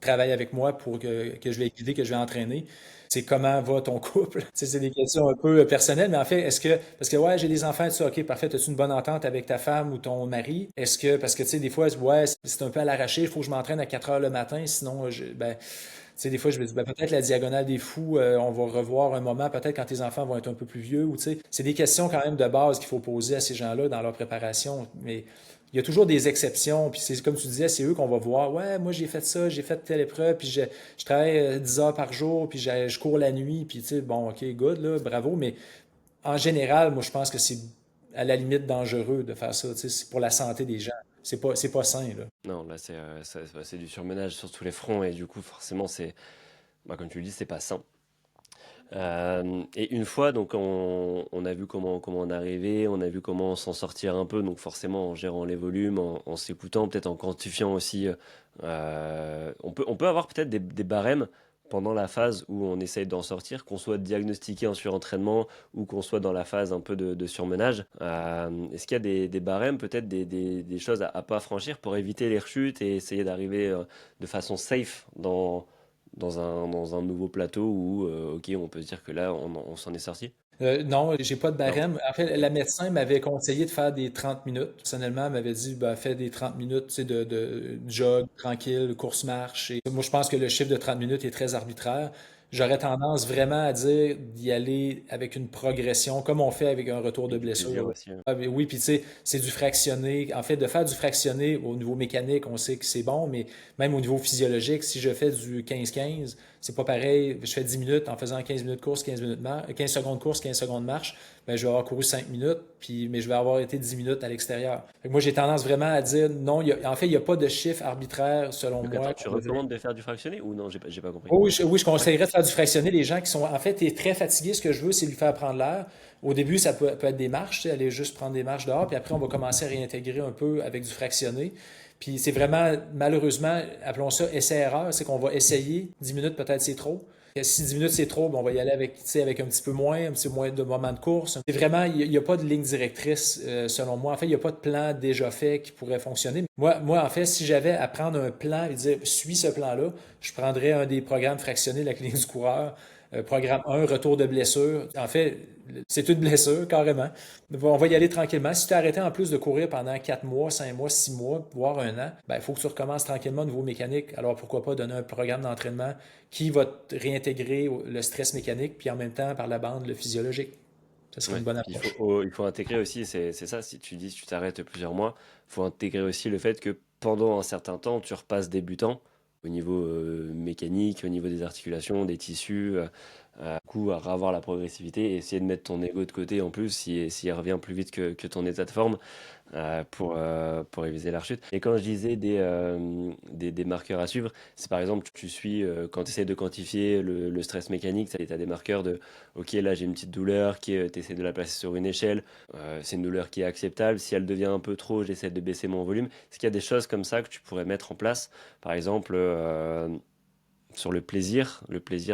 travaillent avec moi pour que je vais guider, que je vais entraîner, c'est comment va ton couple? Tu sais, c'est des questions un peu personnelles, mais en fait, parce que ouais, j'ai des enfants, tout ça, ok, parfait, as-tu une bonne entente avec ta femme ou ton mari? Parce que tu sais, des fois, ouais, c'est un peu à l'arraché, il faut que je m'entraîne à 4 heures le matin, sinon, ben, tu sais, des fois, je me dis, ben, peut-être la diagonale des fous, on va revoir un moment, peut-être quand tes enfants vont être un peu plus vieux, ou tu sais, c'est des questions quand même de base qu'il faut poser à ces gens-là dans leur préparation. Mais il y a toujours des exceptions, puis c'est comme tu disais, c'est eux qu'on va voir. Ouais, moi j'ai fait ça, j'ai fait telle épreuve, puis je travaille 10 heures par jour, puis je cours la nuit, puis tu sais, bon, ok, good, là, bravo, mais en général, moi je pense que c'est à la limite dangereux de faire ça, tu sais, c'est pour la santé des gens. C'est pas sain, là. Non, là c'est du surmenage sur tous les fronts et du coup forcément comme tu le dis, c'est pas sain. Et une fois, donc on a vu comment on arrivait, on a vu comment s'en sortir un peu, donc forcément en gérant les volumes, en s'écoutant, peut-être en quantifiant aussi. On peut avoir peut-être des barèmes pendant la phase où on essaye d'en sortir, qu'on soit diagnostiqué en surentraînement ou qu'on soit dans la phase un peu de surmenage. Est-ce qu'il y a des barèmes, peut-être des choses à pas franchir pour éviter les rechutes et essayer d'arriver de façon safe dans un nouveau plateau où, ok, on peut se dire que là, on s'en est sorti. Non, j'ai pas de Non. barème. En fait, la médecin m'avait conseillé de faire des 30 minutes. Personnellement, elle m'avait dit, ben, fais des 30 minutes, tu sais, de jog tranquille, course-marche. Et moi, je pense que le chiffre de 30 minutes est très arbitraire. J'aurais tendance vraiment à dire d'y aller avec une progression, comme on fait avec un retour Et de du plaisir blessure. aussi, hein. Ah, mais oui, puis tu sais, c'est du fractionné. En fait, de faire du fractionné au niveau mécanique, on sait que c'est bon, mais même au niveau physiologique, si je fais du 15-15, c'est pas pareil. Je fais 10 minutes en faisant 15 minutes course, 15 secondes course, 15 secondes marche. Ben, je vais avoir couru 5 minutes, mais je vais avoir été 10 minutes à l'extérieur. Fait que moi, j'ai tendance vraiment à dire non, en fait, il n'y a pas de chiffre arbitraire selon Donc moi attends, tu qu'on va dire. recommandes de faire du fractionné ou non? J'ai pas compris. Oui, je conseillerais de faire du fractionné. Les gens qui sont, en fait, t'es très fatigué, ce que je veux, c'est lui faire prendre l'air. Au début, ça peut être des marches, tu sais, aller juste prendre des marches dehors, puis après, on va commencer à réintégrer un peu avec du fractionné. Puis c'est vraiment, malheureusement, appelons ça essai-erreur, c'est qu'on va essayer, 10 minutes peut-être c'est trop. Et si 10 minutes c'est trop, ben, on va y aller avec, tu sais, avec un petit peu moins de moments de course. C'est vraiment, il n'y a pas de ligne directrice selon moi. En fait, il n'y a pas de plan déjà fait qui pourrait fonctionner. Moi, en fait, si j'avais à prendre un plan et dire, suis ce plan-là, je prendrais un des programmes fractionnés de la clinique du coureur. Programme 1, retour de blessure. En fait, c'est une blessure, carrément. On va y aller tranquillement. Si tu as arrêté en plus de courir pendant 4 mois, 5 mois, 6 mois, voire un an, ben, il faut que tu recommences tranquillement au niveau mécanique. Alors pourquoi pas donner un programme d'entraînement qui va te réintégrer le stress mécanique, puis en même temps, par la bande, le physiologique. Ça serait Ouais. une bonne Puis approche. il faut intégrer aussi, c'est ça, si tu dis si tu t'arrêtes plusieurs mois, il faut intégrer aussi le fait que pendant un certain temps, tu repasses débutant au niveau mécanique, au niveau des articulations, des tissus, du coup, à revoir la progressivité et essayer de mettre ton ego de côté en plus s'il revient plus vite que ton état de forme pour éviter la rechute. Et quand je disais des marqueurs à suivre, c'est par exemple, tu suis, quand tu essaies de quantifier le stress mécanique, tu as des marqueurs de, ok, là j'ai une petite douleur, tu essaies de la placer sur une échelle, c'est une douleur qui est acceptable, si elle devient un peu trop, j'essaie de baisser mon volume. Est-ce qu'il y a des choses comme ça que tu pourrais mettre en place? Par exemple, sur le plaisir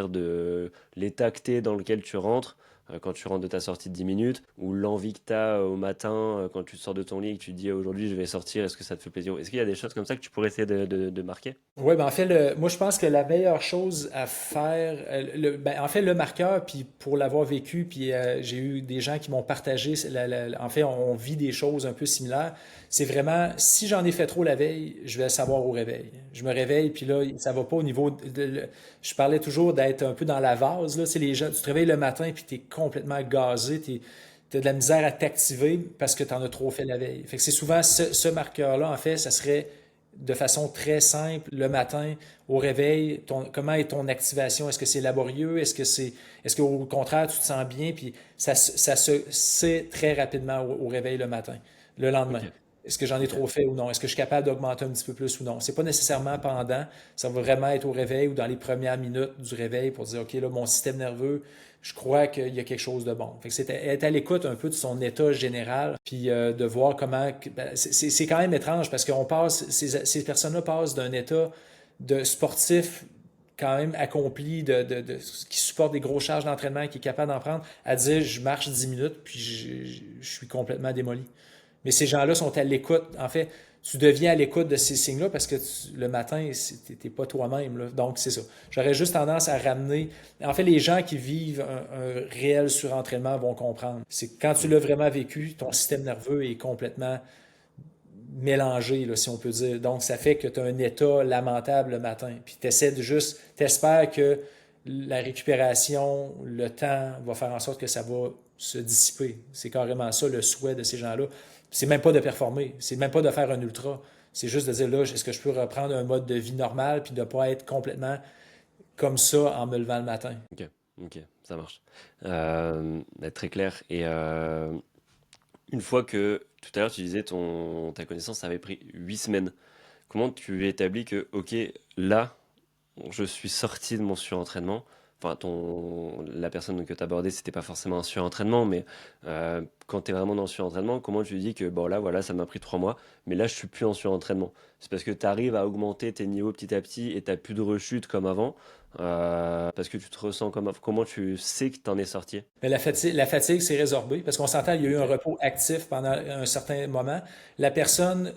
de l'état que t'es dans lequel tu rentres quand tu rentres de ta sortie de 10 minutes, ou l'envie que tu as au matin quand tu sors de ton lit et que tu te dis aujourd'hui je vais sortir, est-ce que ça te fait plaisir? Est-ce qu'il y a des choses comme ça que tu pourrais essayer de marquer? Oui, ben en fait, moi je pense que la meilleure chose à faire, en fait, le marqueur, puis pour l'avoir vécu, puis j'ai eu des gens qui m'ont partagé, en fait, on vit des choses un peu similaires. C'est vraiment, si j'en ai fait trop la veille, je vais le savoir au réveil. Je me réveille, puis là, ça va pas au niveau je parlais toujours d'être un peu dans la vase, là. Tu sais, les gens, tu te réveilles le matin, puis tu es complètement gazé, t'as de la misère à t'activer parce que tu en as trop fait la veille. Fait que c'est souvent ce marqueur-là, en fait, ça serait de façon très simple le matin au réveil, comment est ton activation? Est-ce que c'est laborieux? Est-ce qu'au contraire, tu te sens bien? Puis ça se sait très rapidement au réveil le matin, le lendemain. Ok, Est-ce que j'en ai ok, trop fait ou non? Est-ce que je suis capable d'augmenter un petit peu plus ou non? C'est pas nécessairement pendant, ça va vraiment être au réveil ou dans les premières minutes du réveil pour dire, OK, là, mon système nerveux, je crois qu'il y a quelque chose de bon. Fait que c'est être à l'écoute un peu de son état général, puis de voir comment. C'est quand même étrange parce qu'on passe, ces personnes-là passent d'un état de sportif quand même accompli, qui supporte des grosses charges d'entraînement, qui est capable d'en prendre, à dire je marche 10 minutes, puis je suis complètement démoli. Mais ces gens-là sont à l'écoute. En fait, tu deviens à l'écoute de ces signes-là parce que le matin, tu n'es pas toi-même, là. Donc, c'est ça. J'aurais juste tendance à ramener. En fait, les gens qui vivent un réel surentraînement vont comprendre. C'est que quand tu l'as vraiment vécu, ton système nerveux est complètement mélangé, là, si on peut dire. Donc, ça fait que tu as un état lamentable le matin. Puis, tu essaies de juste, t'espères que la récupération, le temps va faire en sorte que ça va se dissiper. C'est carrément ça le souhait de ces gens-là. C'est même pas de performer, c'est même pas de faire un ultra. C'est juste de dire là, est-ce que je peux reprendre un mode de vie normal puis de ne pas être complètement comme ça en me levant le matin. ok, ok, ça marche. Très clair. Et une fois que tout à l'heure tu disais ta connaissance avait pris 8 semaines, comment tu établis que, ok, là, je suis sorti de mon surentraînement. Enfin, la personne que tu abordais, c'était pas forcément un surentraînement, mais quand tu es vraiment dans le surentraînement, comment tu dis que bon là, voilà, ça m'a pris 3 mois, mais là, je suis plus en surentraînement. C'est parce que tu arrives à augmenter tes niveaux petit à petit et t'as plus de rechute comme avant, parce que tu te ressens comme comment tu sais que tu en es sorti. Mais la fatigue s'est résorbée parce qu'on s'entend, il y a eu un repos actif pendant un certain moment. La personne,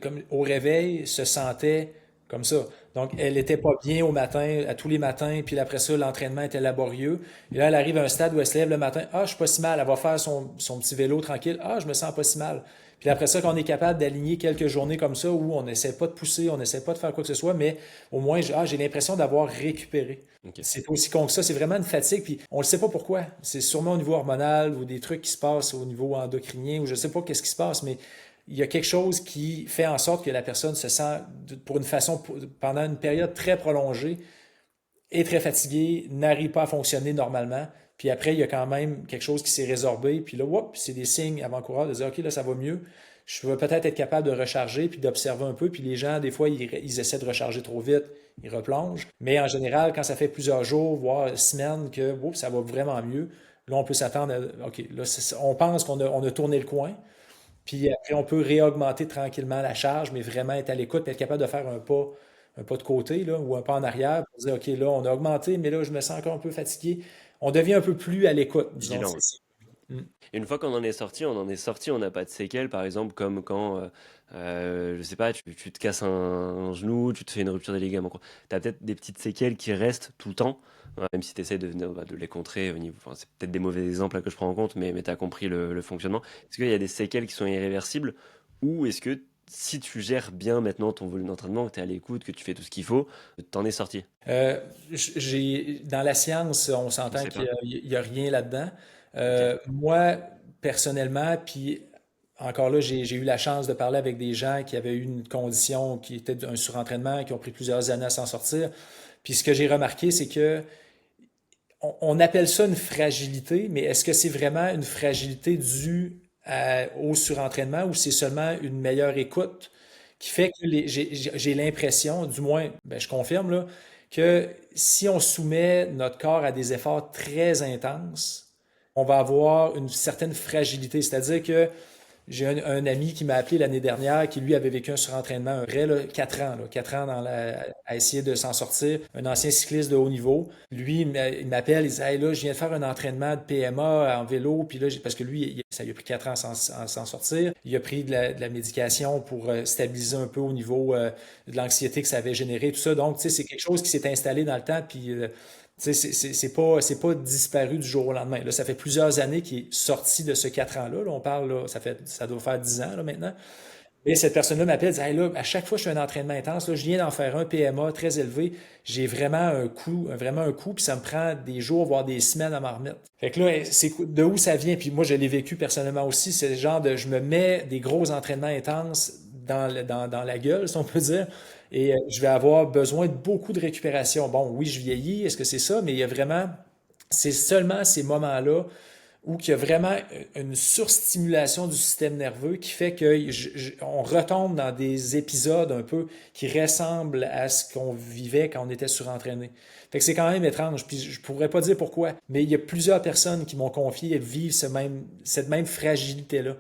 comme au réveil, se sentait comme ça. Donc, elle n'était pas bien au matin, à tous les matins, puis après ça, l'entraînement était laborieux. Et là, elle arrive à un stade où elle se lève le matin. Ah, je suis pas si mal. Elle va faire son petit vélo tranquille. Ah, je me sens pas si mal. Puis après ça, quand on est capable d'aligner quelques journées comme ça où on n'essaie pas de pousser, on n'essaie pas de faire quoi que ce soit, mais au moins, j'ai l'impression d'avoir récupéré. Ok. C'est aussi con que ça, c'est vraiment une fatigue, puis on ne sait pas pourquoi. C'est sûrement au niveau hormonal ou des trucs qui se passent au niveau endocrinien ou je ne sais pas qu'est-ce qui se passe, mais il y a quelque chose qui fait en sorte que la personne se sent, pour une façon, pendant une période très prolongée, est très fatiguée, n'arrive pas à fonctionner normalement. Puis après, il y a quand même quelque chose qui s'est résorbé. Puis là, whoop, c'est des signes avant-coureurs de dire, OK, là, ça va mieux. Je vais peut-être être capable de recharger puis d'observer un peu. Puis les gens, des fois, ils essaient de recharger trop vite, ils replongent. Mais en général, quand ça fait plusieurs jours, voire semaines que whoop, ça va vraiment mieux, là, on peut s'attendre à, OK, là, on pense on a tourné le coin. Puis après, on peut réaugmenter tranquillement la charge, mais vraiment être à l'écoute, puis être capable de faire un pas de côté là, ou un pas en arrière pour dire, OK, là, on a augmenté, mais là, je me sens encore un peu fatigué. On devient un peu plus à l'écoute, disons. Vigilant. Ouais. Mm. Et une fois qu'on en est sorti, on en est sorti, on n'a pas de séquelles, par exemple, comme quand, je sais pas, tu te casses un genou, tu te fais une rupture des ligaments, quoi. Tu as peut-être des petites séquelles qui restent tout le temps, même si tu essaies de les contrer au niveau. Enfin, c'est peut-être des mauvais exemples là, que je prends en compte, mais tu as compris le fonctionnement. Est-ce qu'il y a des séquelles qui sont irréversibles ou est-ce que si tu gères bien maintenant ton volume d'entraînement, que tu es à l'écoute, que tu fais tout ce qu'il faut, t'en es sorti? Dans la science, on On s'entend sait qu'il pas. n'y a rien là-dedans. Ok. Moi, personnellement, puis encore là, j'ai eu la chance de parler avec des gens qui avaient eu une condition qui était un surentraînement, qui ont pris plusieurs années à s'en sortir. Puis ce que j'ai remarqué, c'est que on appelle ça une fragilité, mais est-ce que c'est vraiment une fragilité due au surentraînement ou c'est seulement une meilleure écoute qui fait que j'ai l'impression, du moins, ben, je confirme là, que si on soumet notre corps à des efforts très intenses, on va avoir une certaine fragilité. C'est-à-dire que J'ai un ami qui m'a appelé l'année dernière qui, lui, avait vécu un surentraînement, un vrai, là, 4 ans à essayer de s'en sortir. Un ancien cycliste de haut niveau. Lui, il m'appelle, il dit, hey, là, je viens de faire un entraînement de PMA en vélo, puis là, parce que lui, ça lui a pris 4 ans à s'en sortir. Il a pris de la médication pour stabiliser un peu au niveau de l'anxiété que ça avait généré, tout ça. Donc, tu sais, c'est quelque chose qui s'est installé dans le temps, puis tu sais, c'est pas disparu du jour au lendemain. Là, ça fait plusieurs années qu'il est sorti de ce 4 ans-là. Là, on parle, là, ça doit faire 10 ans là, maintenant. Et cette personne-là m'appelle et dit, hey, là, à chaque fois que je fais un entraînement intense, là, je viens d'en faire un PMA très élevé, j'ai vraiment un coup, puis ça me prend des jours, voire des semaines à m'en remettre. Fait que là, c'est de où ça vient? Puis moi, je l'ai vécu personnellement aussi, c'est le genre de, je me mets des gros entraînements intenses dans la gueule, si on peut dire, et je vais avoir besoin de beaucoup de récupération. Bon, oui, je vieillis, est-ce que c'est ça? Mais il y a vraiment, c'est seulement ces moments-là où il y a vraiment une surstimulation du système nerveux qui fait qu'on retombe dans des épisodes un peu qui ressemblent à ce qu'on vivait quand on était surentraîné. Fait que c'est quand même étrange, puis je pourrais pas dire pourquoi, mais il y a plusieurs personnes qui m'ont confié vivre cette même fragilité-là.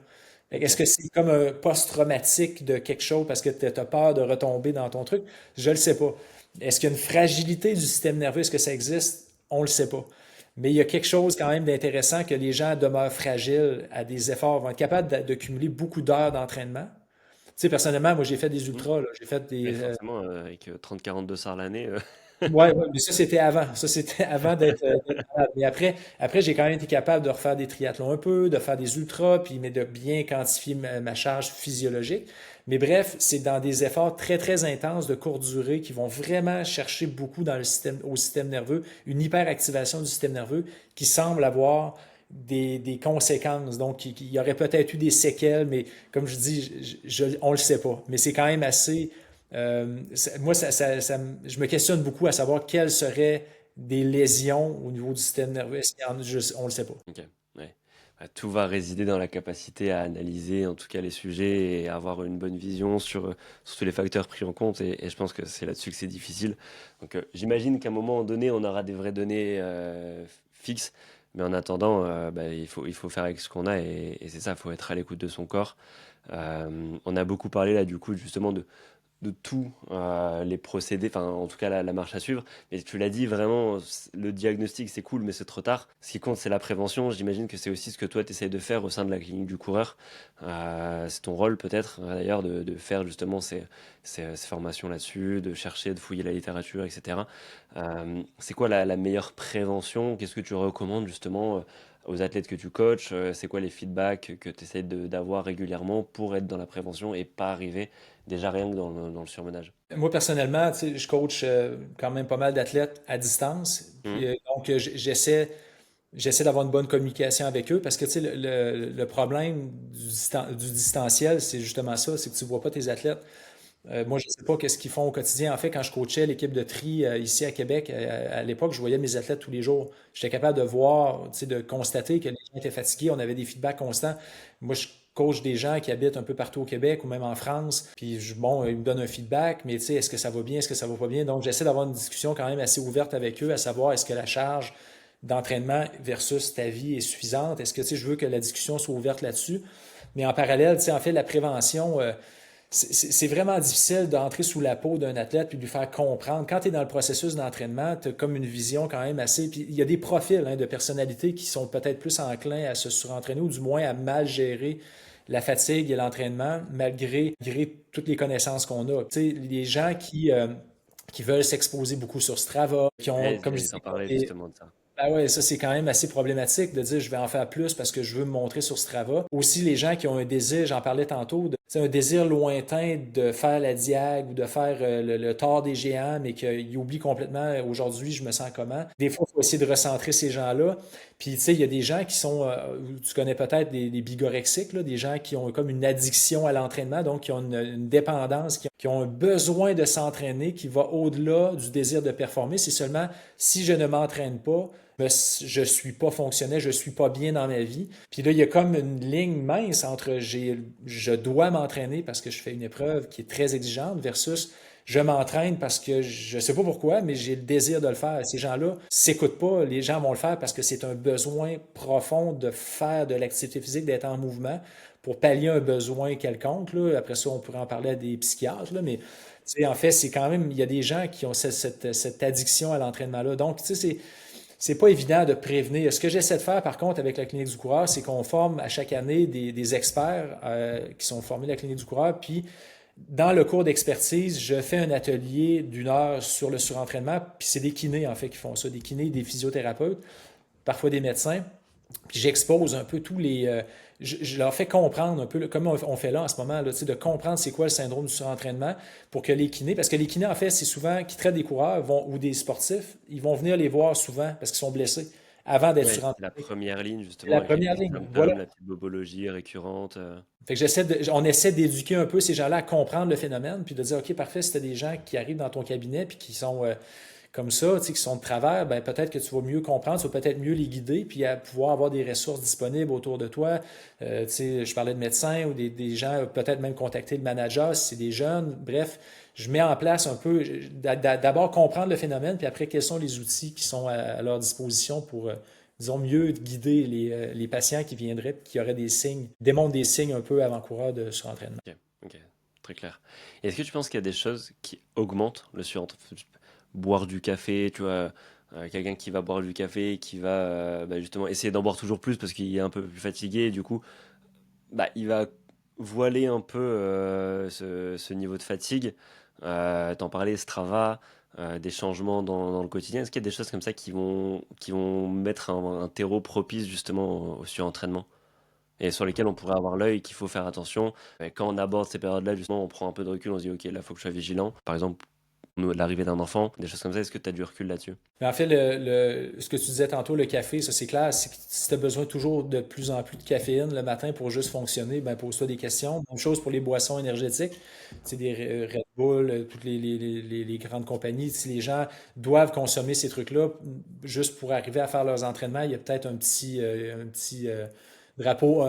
Est-ce Ok. que c'est comme un post-traumatique de quelque chose parce que tu as peur de retomber dans ton truc? Je le sais pas. Est-ce qu'il y a une fragilité du système nerveux? Est-ce que ça existe? On le sait pas. Mais il y a quelque chose quand même d'intéressant que les gens demeurent fragiles à des efforts, vont être capables de cumuler beaucoup d'heures d'entraînement. Tu sais, personnellement, moi, j'ai fait des Hmm. ultras, là. J'ai fait Mais des, forcément, avec 30-40 dossards l'année. ouais, ouais, mais ça, c'était avant. Ça, c'était avant d'être malade. Mais après, j'ai quand même été capable de refaire des triathlons un peu, de faire des ultras, puis mais de bien quantifier ma charge physiologique. Mais bref, c'est dans des efforts très, très intenses de courte durée qui vont vraiment chercher beaucoup au système nerveux, une hyperactivation du système nerveux qui semble avoir des conséquences. Donc, il y aurait peut-être eu des séquelles, mais comme je dis, on le sait pas. Mais c'est quand même assez moi, je me questionne beaucoup à savoir quelles seraient des lésions au niveau du système nerveux. Est-ce qu'il y en a? On ne le sait pas. Ok, ouais. Tout va résider dans la capacité à analyser en tout cas les sujets et avoir une bonne vision sur tous les facteurs pris en compte. Et je pense que c'est là-dessus que c'est difficile. Donc j'imagine qu'à un moment donné, on aura des vraies données fixes. Mais en attendant, bah, il faut faire avec ce qu'on a et c'est ça, il faut être à l'écoute de son corps. On a beaucoup parlé là du coup justement de tous les procédés, enfin en tout cas la marche à suivre. Mais tu l'as dit vraiment, le diagnostic c'est cool, mais c'est trop tard. Ce qui compte c'est la prévention. J'imagine que c'est aussi ce que toi tu essayes de faire au sein de la clinique du coureur. C'est ton rôle peut-être d'ailleurs de faire justement ces formations là-dessus, de chercher, de fouiller la littérature, etc. C'est quoi la meilleure prévention? Qu'est-ce que tu recommandes justement aux athlètes que tu coaches? C'est quoi les feedbacks que tu essaies d'avoir régulièrement pour être dans la prévention et pas arriver déjà rien que dans le surmenage? Moi, personnellement, tu sais, je coach quand même pas mal d'athlètes à distance. Mhm. Puis, donc, j'essaie d'avoir une bonne communication avec eux parce que, tu sais, le problème du distanciel, c'est justement ça, c'est que tu vois pas tes athlètes. Moi, je ne sais pas qu'est-ce qu'ils font au quotidien. En fait, quand je coachais l'équipe de tri ici à Québec, à l'époque, je voyais mes athlètes tous les jours. J'étais capable de voir, tu sais, de constater que les gens étaient fatigués. On avait des feedbacks constants. Moi, je coach des gens qui habitent un peu partout au Québec ou même en France. Puis, bon, ils me donnent un feedback, mais tu sais, est-ce que ça va bien, est-ce que ça va pas bien? Donc, j'essaie d'avoir une discussion quand même assez ouverte avec eux, à savoir est-ce que la charge d'entraînement versus ta vie est suffisante? Est-ce que, tu sais, je veux que la discussion soit ouverte là-dessus? Mais en parallèle, tu sais, en fait, la prévention, c'est vraiment difficile d'entrer sous la peau d'un athlète puis de lui faire comprendre. Quand tu es dans le processus d'entraînement, tu as comme une vision quand même assez. Puis il y a des profils de personnalités qui sont peut-être plus enclins à se surentraîner ou du moins à mal gérer la fatigue et l'entraînement malgré toutes les connaissances qu'on a. Tu sais, les gens qui veulent s'exposer beaucoup sur Strava, qui ont, Ouais, comme je j'allais t'en parler dis, justement de ça. ah ouais, ça c'est quand même assez problématique de dire je vais en faire plus parce que je veux me montrer sur Strava. Aussi les gens qui ont un désir, j'en parlais tantôt, un désir lointain de faire la diag ou de faire le tort des géants, mais qu'ils oublient complètement aujourd'hui je me sens comment. Des fois, il faut essayer de recentrer ces gens-là. Puis tu sais, il y a des gens qui sont, tu connais peut-être des bigorexiques, là, des gens qui ont comme une addiction à l'entraînement, donc qui ont une dépendance, qui ont un besoin de s'entraîner qui va au-delà du désir de performer. C'est seulement si je ne m'entraîne pas, je suis pas fonctionnel, je suis pas bien dans ma vie. Puis là, il y a comme une ligne mince entre je dois m'entraîner parce que je fais une épreuve qui est très exigeante versus je m'entraîne parce que je sais pas pourquoi, mais j'ai le désir de le faire. Ces gens-là s'écoutent pas. Les gens vont le faire parce que c'est un besoin profond de faire de l'activité physique, d'être en mouvement pour pallier un besoin quelconque, là. Après ça, on pourrait en parler à des psychiatres, là, mais tu sais, en fait, c'est quand même, il y a des gens qui ont cette addiction à l'entraînement-là. Donc, tu sais, c'est pas évident de prévenir. Ce que j'essaie de faire, par contre, avec la Clinique du coureur, c'est qu'on forme à chaque année des experts qui sont formés à la Clinique du coureur. Puis, dans le cours d'expertise, je fais un atelier d'1 heure sur le surentraînement. Puis, c'est des kinés, en fait, qui font ça, des kinés, des physiothérapeutes, parfois des médecins. Puis j'expose un peu tous les. Je leur fais comprendre un peu, comme on fait là en ce moment, là, de comprendre c'est quoi le syndrome du surentraînement pour que les kinés, parce que les kinés, en fait, c'est souvent qui traitent des coureurs ou des sportifs, ils vont venir les voir souvent parce qu'ils sont blessés avant d'être Ouais, c'est la surentraînés. première ligne C'est justement la avec les première petits ligne. Voilà. symptômes, la petite bobologie récurrente. Fait que on essaie d'éduquer un peu ces gens-là à comprendre le phénomène, puis de dire, OK, parfait, si tu des gens qui arrivent dans ton cabinet, puis qui sont comme ça, tu sais, qui sont de travers, ben peut-être que tu vas mieux comprendre, tu vas peut-être mieux les guider, puis à pouvoir avoir des ressources disponibles autour de toi. Tu sais, je parlais de médecins ou des gens, peut-être même contacter le manager si c'est des jeunes. Bref, je mets en place un peu, d'abord comprendre le phénomène, puis après, quels sont les outils qui sont à leur disposition pour, disons, mieux guider les patients qui viendraient, puis qui auraient des signes, démontrent des signes un peu avant-coureurs de surentraînement. Ok, ok, très clair. Et est-ce que tu penses qu'il y a des choses qui augmentent le surentraînement? Boire du café, tu vois, quelqu'un qui va boire du café, qui va bah, justement essayer d'en boire toujours plus parce qu'il est un peu plus fatigué, et du coup, bah, il va voiler un peu ce niveau de fatigue. T'en parlais, Strava, des changements dans le quotidien. Est-ce qu'il y a des choses comme ça qui vont mettre un terreau propice justement au surentraînement et sur lesquels on pourrait avoir l'œil, qu'il faut faire attention? Et quand on aborde ces périodes-là, justement, on prend un peu de recul, on se dit, ok, là, il faut que je sois vigilant. Par exemple, l'arrivée d'un enfant, des choses comme ça, est-ce que tu as du recul là-dessus? Mais en fait, ce que tu disais tantôt, le café, ça c'est clair, c'est que si tu as besoin toujours de plus en plus de caféine le matin pour juste fonctionner, ben pose-toi des questions. Même chose pour les boissons énergétiques, c'est des Red Bull, toutes les grandes compagnies. Si les gens doivent consommer ces trucs-là juste pour arriver à faire leurs entraînements, il y a peut-être un petit drapeau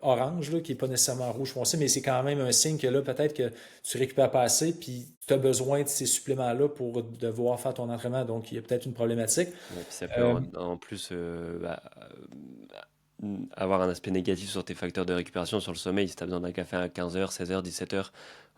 orange, là, qui n'est pas nécessairement rouge foncé, mais c'est quand même un signe que là, peut-être que tu récupères pas assez, puis tu as besoin de ces suppléments-là pour devoir faire ton entraînement. Donc, il y a peut-être une problématique. Ouais, puis ça peut Euh, en plus bah, avoir un aspect négatif sur tes facteurs de récupération, sur le sommeil. Si tu as besoin d'un café à 15h, 16h, 17h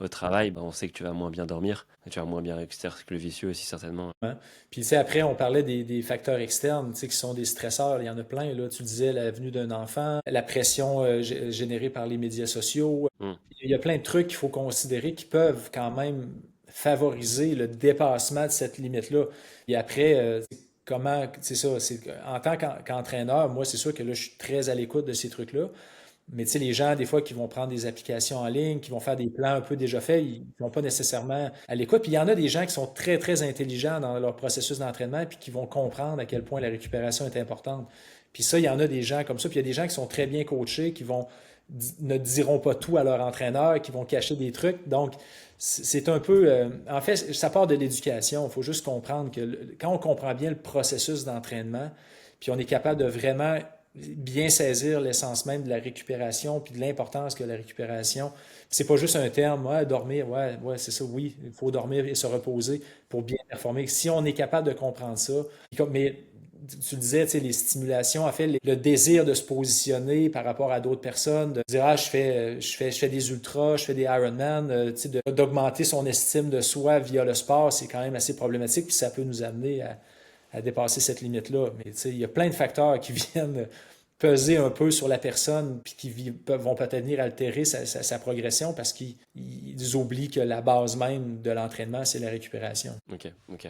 au travail, bah, on sait que tu vas moins bien dormir, et tu vas moins bien récupérer, cercle vicieux aussi certainement. Hein. Puis, tu sais, après, on parlait des facteurs externes, tu sais, qui sont des stresseurs. Il y en a plein, là. Tu disais la venue d'un enfant, la pression générée par les médias sociaux. Hmm. Il y a plein de trucs qu'il faut considérer qui peuvent quand même favoriser le dépassement de cette limite-là. Et après, comment, c'est ça, en tant qu'entraîneur, moi, c'est sûr que là, je suis très à l'écoute de ces trucs-là. Mais tu sais, les gens, des fois, qui vont prendre des applications en ligne, qui vont faire des plans un peu déjà faits, ils ne vont pas nécessairement à l'écoute. Puis il y en a des gens qui sont très, très intelligents dans leur processus d'entraînement, puis qui vont comprendre à quel point la récupération est importante. Puis ça, il y en a des gens comme ça. Puis il y a des gens qui sont très bien coachés, qui ne diront pas tout à leur entraîneur, qui vont cacher des trucs. Donc, c'est un peu. En fait, ça part de l'éducation. Il faut juste comprendre que quand on comprend bien le processus d'entraînement, puis on est capable de vraiment bien saisir l'essence même de la récupération puis de l'importance que la récupération. C'est pas juste un terme, ouais, dormir, ouais, ouais, c'est ça, oui, il faut dormir et se reposer pour bien performer. Si on est capable de comprendre ça, mais tu disais, tu sais, les stimulations, en fait, le désir de se positionner par rapport à d'autres personnes, de dire, ah, je fais des ultras, je fais des Ironman, tu sais, d'augmenter son estime de soi via le sport, c'est quand même assez problématique, puis ça peut nous amener à dépasser cette limite-là. Mais tu sais, il y a plein de facteurs qui viennent peser un peu sur la personne puis qui vont peut-être venir altérer sa progression parce qu'ils oublient que la base même de l'entraînement, c'est la récupération. Ok, ok.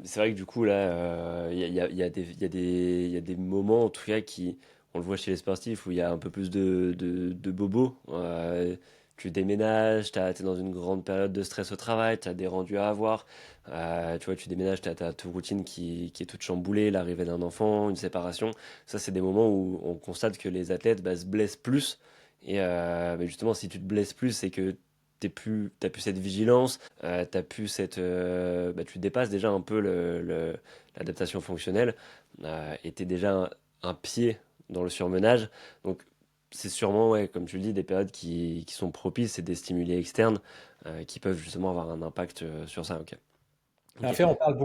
C'est vrai que du coup, là, il y a des moments, en tout cas, on le voit chez les sportifs, où il y a un peu plus de bobos. Tu déménages, t'es dans une grande période de stress au travail, tu as des rendus à avoir. Tu vois, tu déménages, tu as ta routine qui est toute chamboulée, l'arrivée d'un enfant, une séparation. Ça, c'est des moments où on constate que les athlètes bah, se blessent plus. Et mais justement, si tu te blesses plus, c'est que t'as plus cette vigilance, t'as plus bah, tu dépasses déjà un peu l'adaptation fonctionnelle, et t'es déjà un pied dans le surmenage. Donc c'est sûrement, ouais, comme tu le dis, des périodes qui sont propices et des stimuli externes qui peuvent justement avoir un impact sur ça. Ok. En Ok. fait, on parle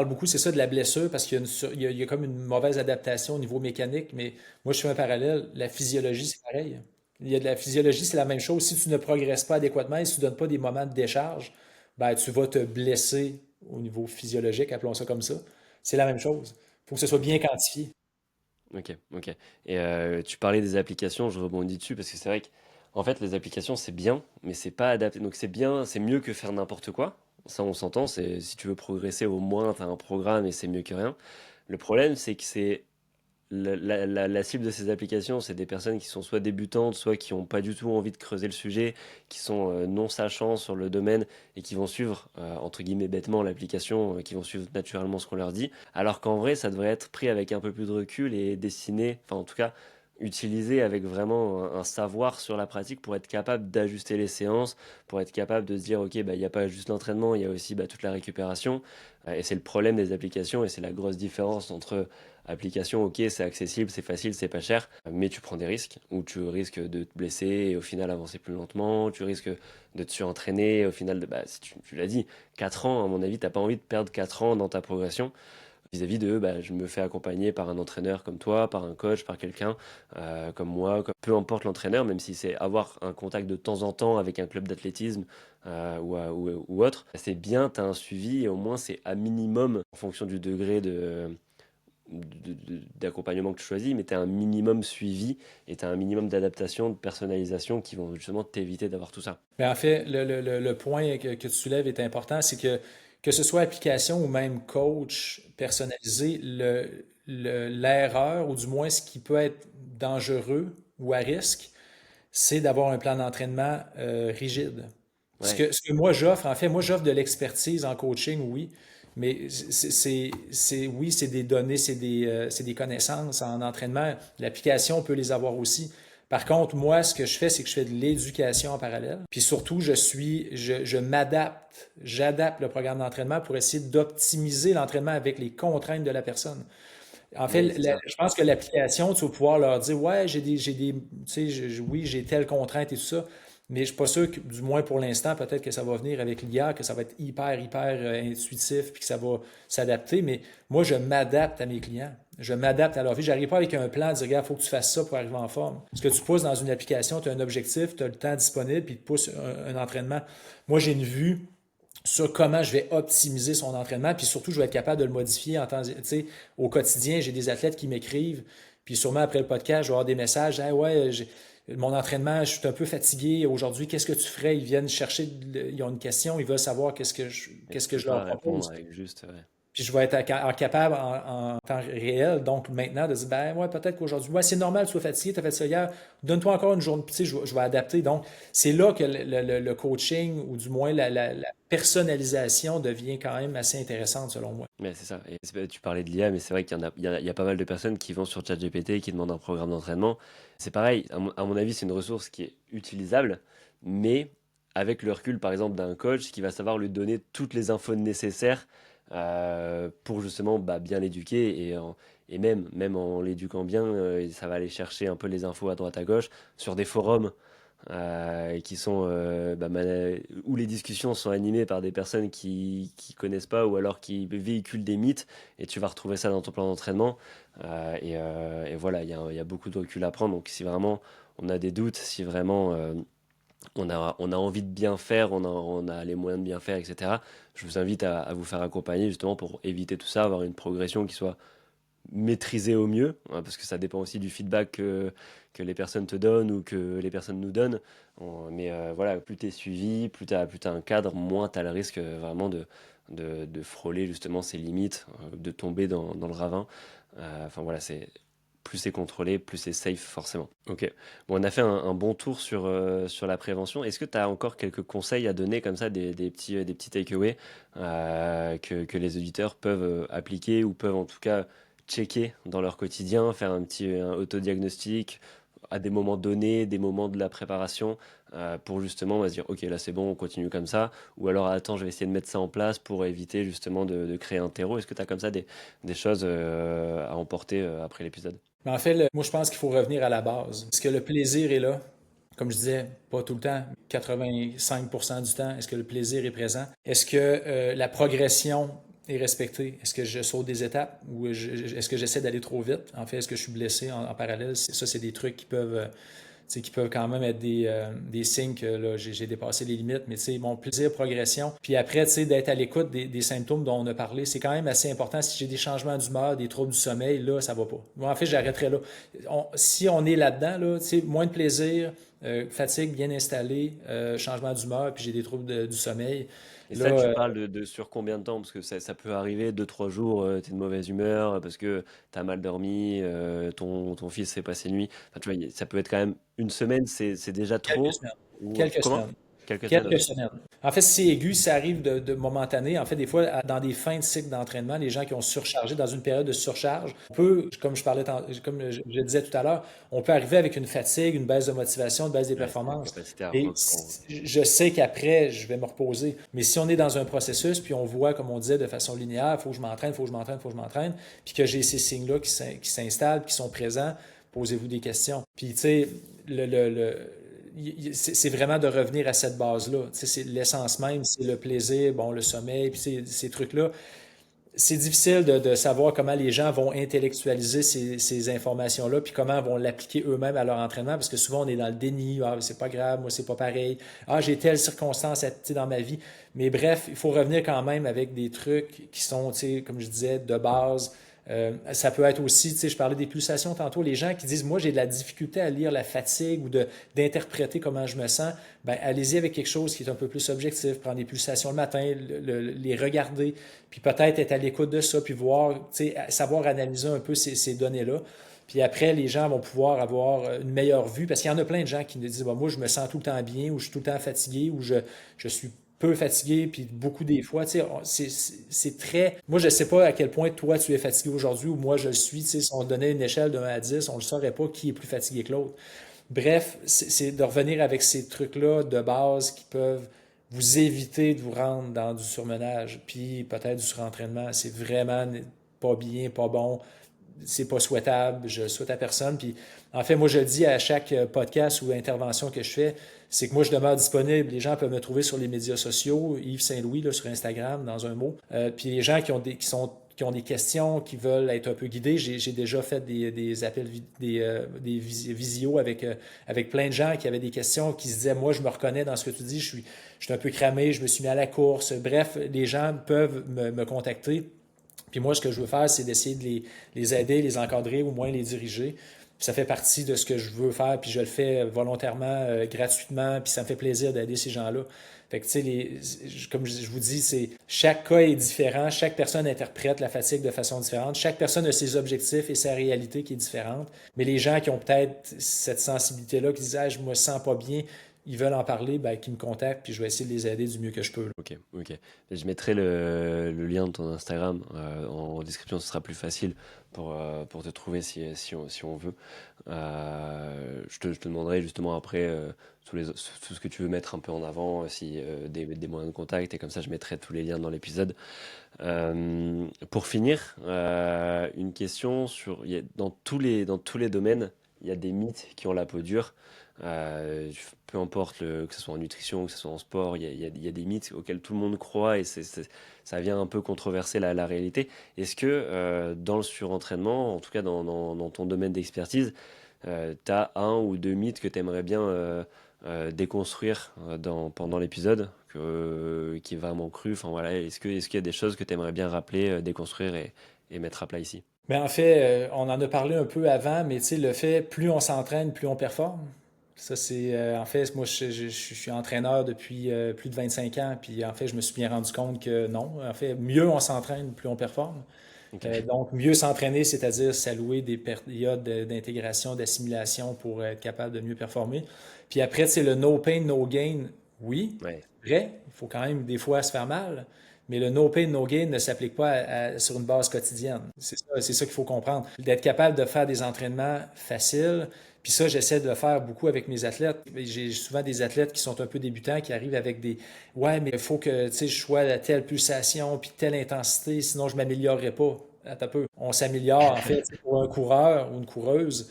beaucoup, c'est ça, de la blessure, parce qu'il y a, il y a comme une mauvaise adaptation au niveau mécanique, mais moi, je fais un parallèle. La physiologie, c'est pareil. Il y a de la physiologie, c'est la même chose. Si tu ne progresses pas adéquatement et si tu ne donnes pas des moments de décharge, ben, tu vas te blesser au niveau physiologique, appelons ça comme ça. C'est la même chose. Il faut que ce soit bien quantifié. Ok, ok. Et tu parlais des applications, je rebondis dessus parce que c'est vrai que en fait les applications c'est bien, mais c'est pas adapté. Donc c'est bien, c'est mieux que faire n'importe quoi. Ça on s'entend. C'est si tu veux progresser au moins t'as un programme et c'est mieux que rien. Le problème c'est que c'est la cible de ces applications, c'est des personnes qui sont soit débutantes, soit qui n'ont pas du tout envie de creuser le sujet, qui sont non sachants sur le domaine et qui vont suivre, entre guillemets bêtement, l'application, qui vont suivre naturellement ce qu'on leur dit. Alors qu'en vrai, ça devrait être pris avec un peu plus de recul et destiné, enfin en tout cas, utilisé avec vraiment un savoir sur la pratique pour être capable d'ajuster les séances, pour être capable de se dire, ok, bah, il n'y a pas juste l'entraînement, il y a aussi bah, toute la récupération. Et c'est le problème des applications et c'est la grosse différence entre application, ok, c'est accessible, c'est facile, c'est pas cher, mais tu prends des risques, ou tu risques de te blesser et au final avancer plus lentement, tu risques de te surentraîner, au final, bah, si tu l'as dit, 4 ans, à mon avis, t'as pas envie de perdre 4 ans dans ta progression vis-à-vis de bah, je me fais accompagner par un entraîneur comme toi, par un coach, par quelqu'un comme moi, peu importe l'entraîneur, même si c'est avoir un contact de temps en temps avec un club d'athlétisme ou autre, c'est bien, tu as un suivi et au moins c'est à minimum en fonction du degré d'accompagnement que tu choisis, mais tu as un minimum suivi et tu as un minimum d'adaptation, de personnalisation qui vont justement t'éviter d'avoir tout ça. Mais en fait, le point que tu soulèves est important, c'est que ce soit application ou même coach personnalisé, l'erreur, ou du moins ce qui peut être dangereux ou à risque, c'est d'avoir un plan d'entraînement rigide. Ouais, Ce que moi j'offre, en fait, moi j'offre de l'expertise en coaching, oui, mais oui, c'est des données, c'est des connaissances en entraînement. L'application peut les avoir aussi. Par contre, moi, ce que je fais, c'est que je fais de l'éducation en parallèle. Puis surtout, je m'adapte, j'adapte le programme d'entraînement pour essayer d'optimiser l'entraînement avec les contraintes de la personne. En fait, mais c'est ça. je pense que l'application, tu vas pouvoir leur dire, ouais, tu sais, oui, j'ai telle contrainte et tout ça, mais je suis pas sûr que, du moins pour l'instant, peut-être que ça va venir avec l'IA, que ça va être hyper intuitif, puis que ça va s'adapter. Mais moi, je m'adapte à mes clients. Je m'adapte à leur vie. J'arrive pas avec un plan de dire, regarde, il faut que tu fasses ça pour arriver en forme. Ce que tu pousses dans une application, tu as un objectif, tu as le temps disponible, puis tu pousses un entraînement. Moi, j'ai une vue sur comment je vais optimiser son entraînement, puis surtout, je vais être capable de le modifier en temps, tu sais, au quotidien. J'ai des athlètes qui m'écrivent, puis sûrement après le podcast, je vais avoir des messages, hey, ouais, mon entraînement, je suis un peu fatigué aujourd'hui, qu'est-ce que tu ferais? Ils viennent chercher, ils ont une question, ils veulent savoir Et tu qu'est-ce que peux je leur pas répondre propose. avec juste, ouais. Puis je vais être capable en temps réel, donc maintenant, de dire, ben ouais, peut-être qu'aujourd'hui, ouais, c'est normal que tu sois fatigué, tu as fait ça hier, donne-toi encore une journée, puis tu sais, je vais adapter. Donc, c'est là que le coaching, ou du moins la personnalisation devient quand même assez intéressante, selon moi. Mais c'est ça. Et tu parlais de l'IA, mais c'est vrai qu'il y en a, il y a pas mal de personnes qui vont sur ChatGPT et qui demandent un programme d'entraînement. C'est pareil, à mon avis, c'est une ressource qui est utilisable, mais avec le recul, par exemple, d'un coach qui va savoir lui donner toutes les infos nécessaires pour justement bah, bien l'éduquer et même en l'éduquant bien, ça va aller chercher un peu les infos à droite à gauche sur des forums qui sont où les discussions sont animées par des personnes qui connaissent pas ou alors qui véhiculent des mythes et tu vas retrouver ça dans ton plan d'entraînement et voilà il y a beaucoup de recul à prendre donc si vraiment on a des doutes si vraiment on a envie de bien faire on a les moyens de bien faire etc je vous invite à vous faire accompagner justement pour éviter tout ça avoir une progression qui soit maîtriser au mieux, hein, parce que ça dépend aussi du feedback que les personnes te donnent ou que les personnes nous donnent. Mais voilà, plus tu es suivi, plus t'as un cadre, moins tu as le risque vraiment de frôler justement ses limites, de tomber dans le ravin. Enfin voilà, plus c'est contrôlé, plus c'est safe forcément. Ok, bon, on a fait un bon tour sur la prévention. Est-ce que tu as encore quelques conseils à donner comme ça, des petits takeaways que les auditeurs peuvent appliquer ou peuvent en tout cas checker dans leur quotidien, faire un autodiagnostic à des moments donnés, des moments de la préparation, pour justement on va se dire ok là c'est bon, on continue comme ça, ou alors attends je vais essayer de mettre ça en place pour éviter justement de créer un terreau. Est-ce que tu as comme ça des choses à emporter après l'épisode? Mais en fait, moi, je pense qu'il faut revenir à la base. Est-ce que le plaisir est là? Comme je disais, pas tout le temps, 85% du temps, est-ce que le plaisir est présent? Est-ce que la progression est respectée? Est-ce que je saute des étapes ou est-ce que j'essaie d'aller trop vite? En fait, est-ce que je suis blessé en parallèle? Ça, c'est des trucs qui peuvent sais, qui peuvent quand même être des signes que là, j'ai dépassé les limites, mais tu sais, mon plaisir, progression. Puis après, tu sais, d'être à l'écoute des symptômes dont on a parlé, c'est quand même assez important. Si j'ai des changements d'humeur, des troubles du sommeil, là, ça va pas. Moi, en fait, j'arrêterai là. Si on est là-dedans, là, tu sais, moins de plaisir, fatigue bien installée, changement d'humeur, puis j'ai des troubles du sommeil. Et Là, ça, tu parles de sur combien de temps? Parce que ça peut arriver 2, 3 jours, tu es de mauvaise humeur, parce que tu as mal dormi, ton fils s'est passé nuit. Enfin, tu vois, ça peut être quand même une semaine, c'est déjà quelques trop. semaines. Ou Quelques comment? semaines. Quelques semaines, Quelques ok. semaines. En fait, si c'est aigu, ça arrive de momentané. En fait, des fois, dans des fins de cycle d'entraînement, les gens qui ont surchargé dans une période de surcharge, on peut, comme je parlais, comme je disais tout à l'heure, on peut arriver avec une fatigue, une baisse de motivation, une baisse des Ouais, c'est la performances. capacité à Et je sais qu'après, je vais me reposer. Mais si on est dans un processus, puis on voit, comme on disait, de façon linéaire, il faut que je m'entraîne, il faut que je m'entraîne, il faut que je m'entraîne, puis que j'ai ces signes-là qui s'installent, qui sont présents, posez-vous des questions. Puis, tu sais, c'est vraiment de revenir à cette base-là. Tu sais, c'est l'essence même, c'est le plaisir, bon, le sommeil, puis ces trucs-là. C'est difficile de savoir comment les gens vont intellectualiser ces informations-là, puis comment vont l'appliquer eux-mêmes à leur entraînement, parce que souvent on est dans le déni, ah, c'est pas grave, moi c'est pas pareil, ah, j'ai telle circonstance dans ma vie. Mais bref, il faut revenir quand même avec des trucs qui sont, tu sais, comme je disais, de base. Ça peut être aussi, tu sais, je parlais des pulsations tantôt, les gens qui disent, moi j'ai de la difficulté à lire la fatigue ou d'interpréter comment je me sens, ben allez-y avec quelque chose qui est un peu plus objectif, prendre des pulsations le matin, les regarder, puis peut-être être à l'écoute de ça, puis voir, tu sais, savoir analyser un peu ces données-là. Puis après, les gens vont pouvoir avoir une meilleure vue, parce qu'il y en a plein de gens qui nous disent, bah, moi je me sens tout le temps bien, ou je suis tout le temps fatigué, ou je suis peu fatigué, puis beaucoup des fois, tu sais, c'est très... Moi, je sais pas à quel point toi, tu es fatigué aujourd'hui, ou moi, je le suis, tu sais, si on donnait une échelle de 1 à 10, on ne saurait pas qui est plus fatigué que l'autre. Bref, c'est de revenir avec ces trucs-là de base qui peuvent vous éviter de vous rendre dans du surmenage, puis peut-être du surentraînement. C'est vraiment pas bien, pas bon, c'est pas souhaitable, je le souhaite à personne. Puis en fait, moi je le dis à chaque podcast ou intervention que je fais, c'est que moi je demeure disponible. Les gens peuvent me trouver sur les médias sociaux, Yves Saint-Louis là, sur Instagram, dans un mot. Puis les gens qui ont des questions, qui veulent être un peu guidés, j'ai déjà fait des appels, des visios avec plein de gens qui avaient des questions, qui se disaient, moi je me reconnais dans ce que tu dis, je suis un peu cramé, je me suis mis à la course. Bref, les gens peuvent me contacter. Puis moi, ce que je veux faire, c'est d'essayer de les aider, les encadrer, au moins les diriger. Puis ça fait partie de ce que je veux faire, puis je le fais volontairement, gratuitement, puis ça me fait plaisir d'aider ces gens-là. Fait que, tu sais, comme je vous dis, c'est chaque cas est différent, chaque personne interprète la fatigue de façon différente, chaque personne a ses objectifs et sa réalité qui est différente. Mais les gens qui ont peut-être cette sensibilité-là, qui disent, ah, je me sens pas bien, ils veulent en parler, ben, qu'ils me contactent, puis je vais essayer de les aider du mieux que je peux, là. Ok, ok. Je mettrai le lien de ton Instagram en description, ce sera plus facile pour te trouver si on veut. Je te demanderai justement après tout ce que tu veux mettre un peu en avant, si des moyens de contact, et comme ça je mettrai tous les liens dans l'épisode. Pour finir, une question dans tous les domaines, il y a des mythes qui ont la peau dure. Euh, Peu importe que ce soit en nutrition, que ce soit en sport, il y a des mythes auxquels tout le monde croit et ça vient un peu controverser la réalité. Est-ce que dans le surentraînement, en tout cas dans ton domaine d'expertise, tu as un ou deux mythes que tu aimerais bien déconstruire pendant l'épisode, qui est vraiment cru? Enfin voilà, est-ce qu'il y a des choses que tu aimerais bien rappeler, déconstruire et mettre à plat ici? Mais en fait, on en a parlé un peu avant, mais tu sais, le fait, plus on s'entraîne, plus on performe. Ça, c'est, en fait, moi, je suis entraîneur depuis plus de 25 ans, puis en fait, je me suis bien rendu compte que non. En fait, mieux on s'entraîne, plus on performe. Ok. Donc, mieux s'entraîner, c'est-à-dire s'allouer des périodes d'intégration, d'assimilation pour être capable de mieux performer. Puis après, c'est le no pain, no gain. Oui, Ouais. vrai, il faut quand même des fois se faire mal, mais le no pain, no gain ne s'applique pas sur une base quotidienne. C'est ça qu'il faut comprendre. D'être capable de faire des entraînements faciles, puis ça, j'essaie de le faire beaucoup avec mes athlètes. J'ai souvent des athlètes qui sont un peu débutants, qui arrivent avec des ouais, mais il faut que tu sais, je sois à telle pulsation, puis telle intensité, sinon je m'améliorerai pas. Attends un peu. On s'améliore, en fait, pour un coureur ou une coureuse.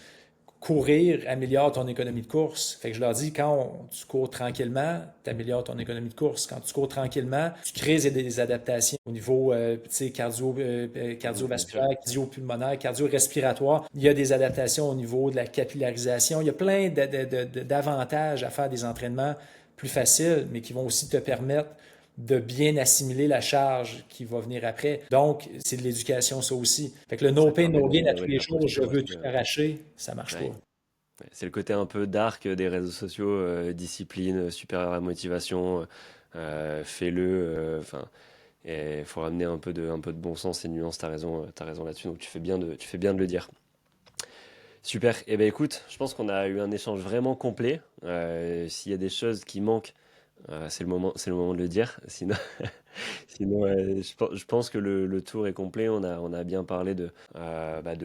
courir améliore ton économie de course. Fait que je leur dis, quand tu cours tranquillement, tu améliores ton économie de course. Quand tu cours tranquillement, tu crées des adaptations au niveau Bien sûr. cardiovasculaire, cardio-pulmonaire, cardio-respiratoire. Il y a des adaptations au niveau de la capillarisation. Il y a plein d'avantages à faire des entraînements plus faciles, mais qui vont aussi te permettre de bien assimiler la charge qui va venir après. Donc, c'est de l'éducation, ça aussi. Fait que le no Ça pain, permet no gain à tous ouais, de les faire jours, je profiter veux aussi. tout arracher, ça marche pas. Ouais. Ouais, c'est le côté un peu dark des réseaux sociaux, discipline, supérieure à la motivation, fais-le. Enfin, il faut ramener un peu de bon sens et de nuance. T'as raison là-dessus. Donc tu fais bien de le dire. Super. Eh ben écoute, je pense qu'on a eu un échange vraiment complet. S'il y a des choses qui manquent, c'est le moment de le dire. Sinon, sinon je pense que le tour est complet. On a bien parlé de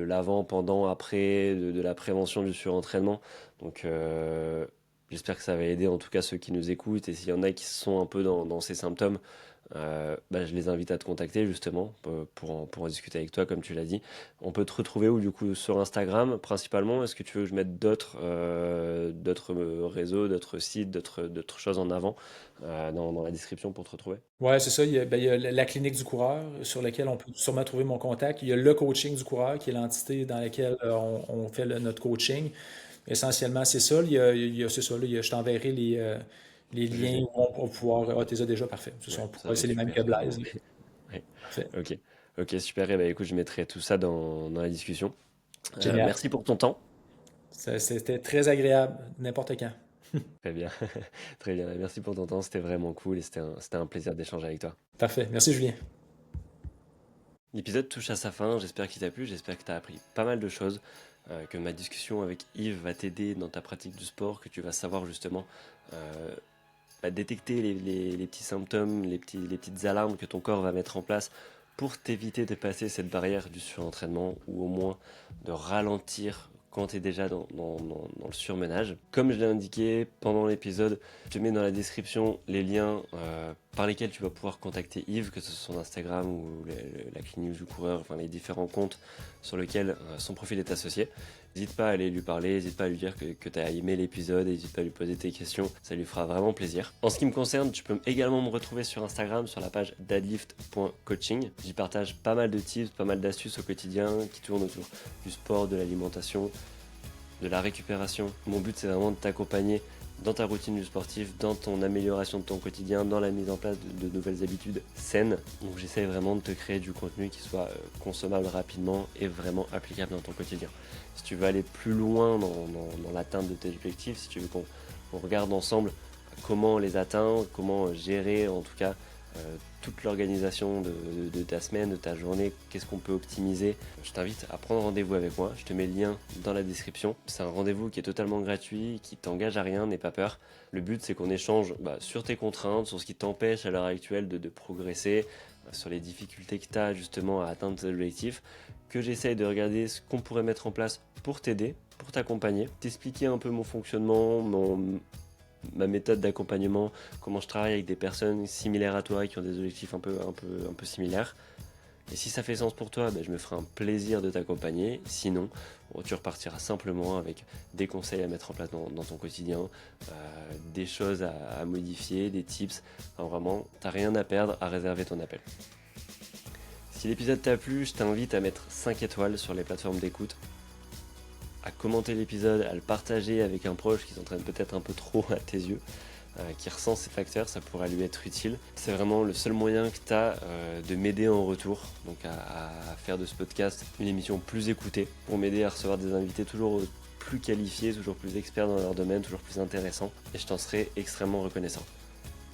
l'avant, pendant, après, de la prévention du surentraînement. Donc, j'espère que ça va aider en tout cas ceux qui nous écoutent. Et s'il y en a qui sont un peu dans ces symptômes, je les invite à te contacter justement pour en discuter avec toi, comme tu l'as dit. On peut te retrouver où du coup sur Instagram principalement? Est-ce que tu veux que je mette d'autres réseaux, d'autres sites, d'autres choses en avant dans la description pour te retrouver? Ouais, c'est ça. Il y a la clinique du coureur sur laquelle on peut sûrement trouver mon contact. Il y a le coaching du coureur qui est l'entité dans laquelle on fait notre coaching. Essentiellement, c'est ça. C'est ça. Là, je t'enverrai les Je les liens ai. où on va pouvoir. Ah, t'es déjà parfait. Ouais, ça va C'est être les mêmes que super. Blaise, là. Ouais. Parfait. Ok, ok, super. Et ben écoute, je mettrai tout ça dans la discussion. Génial. Merci pour ton temps. C'était très agréable, n'importe quand. Très bien, très bien. Merci pour ton temps. C'était vraiment cool et c'était un plaisir d'échanger avec toi. Parfait. Merci, Julien. L'épisode touche à sa fin, j'espère qu'il t'a plu, j'espère que tu as appris pas mal de choses, que ma discussion avec Yves va t'aider dans ta pratique du sport, que tu vas savoir justement euh, détecter les petits symptômes, les petites alarmes que ton corps va mettre en place pour t'éviter de passer cette barrière du surentraînement ou au moins de ralentir quand tu es déjà dans le surmenage. Comme je l'ai indiqué pendant l'épisode, je te mets dans la description les liens par lesquels tu vas pouvoir contacter Yves, que ce soit son Instagram ou la clinique du coureur, enfin les différents comptes sur lesquels son profil est associé. N'hésite pas à aller lui parler, n'hésite pas à lui dire que tu as aimé l'épisode, n'hésite pas à lui poser tes questions, ça lui fera vraiment plaisir. En ce qui me concerne, tu peux également me retrouver sur Instagram sur la page deadlift.coaching. J'y partage pas mal de tips, pas mal d'astuces au quotidien qui tournent autour du sport, de l'alimentation, de la récupération. Mon but c'est vraiment de t'accompagner dans ta routine du sportif, dans ton amélioration de ton quotidien, dans la mise en place de nouvelles habitudes saines. Donc j'essaie vraiment de te créer du contenu qui soit consommable rapidement et vraiment applicable dans ton quotidien. Si tu veux aller plus loin dans l'atteinte de tes objectifs, si tu veux qu'on regarde ensemble comment les atteindre, comment gérer en tout cas toute l'organisation de ta semaine, de ta journée, qu'est-ce qu'on peut optimiser. Je t'invite à prendre rendez-vous avec moi, je te mets le lien dans la description. C'est un rendez-vous qui est totalement gratuit, qui t'engage à rien, n'aie pas peur. Le but c'est qu'on échange sur tes contraintes, sur ce qui t'empêche à l'heure actuelle de progresser, sur les difficultés que tu as justement à atteindre tes objectifs, que j'essaye de regarder ce qu'on pourrait mettre en place pour t'aider, pour t'accompagner, t'expliquer un peu mon fonctionnement, ma méthode d'accompagnement, comment je travaille avec des personnes similaires à toi qui ont des objectifs un peu similaires. Et si ça fait sens pour toi, je me ferai un plaisir de t'accompagner. Sinon, tu repartiras simplement avec des conseils à mettre en place dans ton quotidien, des choses à modifier, des tips. Enfin, vraiment, t'as rien à perdre à réserver ton appel. Si l'épisode t'a plu, je t'invite à mettre 5 étoiles sur les plateformes d'écoute, à commenter l'épisode, à le partager avec un proche qui s'entraîne peut-être un peu trop à tes yeux, qui ressent ces facteurs, ça pourrait lui être utile. C'est vraiment le seul moyen que tu as de m'aider en retour, donc à faire de ce podcast une émission plus écoutée, pour m'aider à recevoir des invités toujours plus qualifiés, toujours plus experts dans leur domaine, toujours plus intéressants, et je t'en serai extrêmement reconnaissant.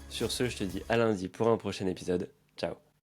Sur ce, je te dis à lundi pour un prochain épisode. Ciao.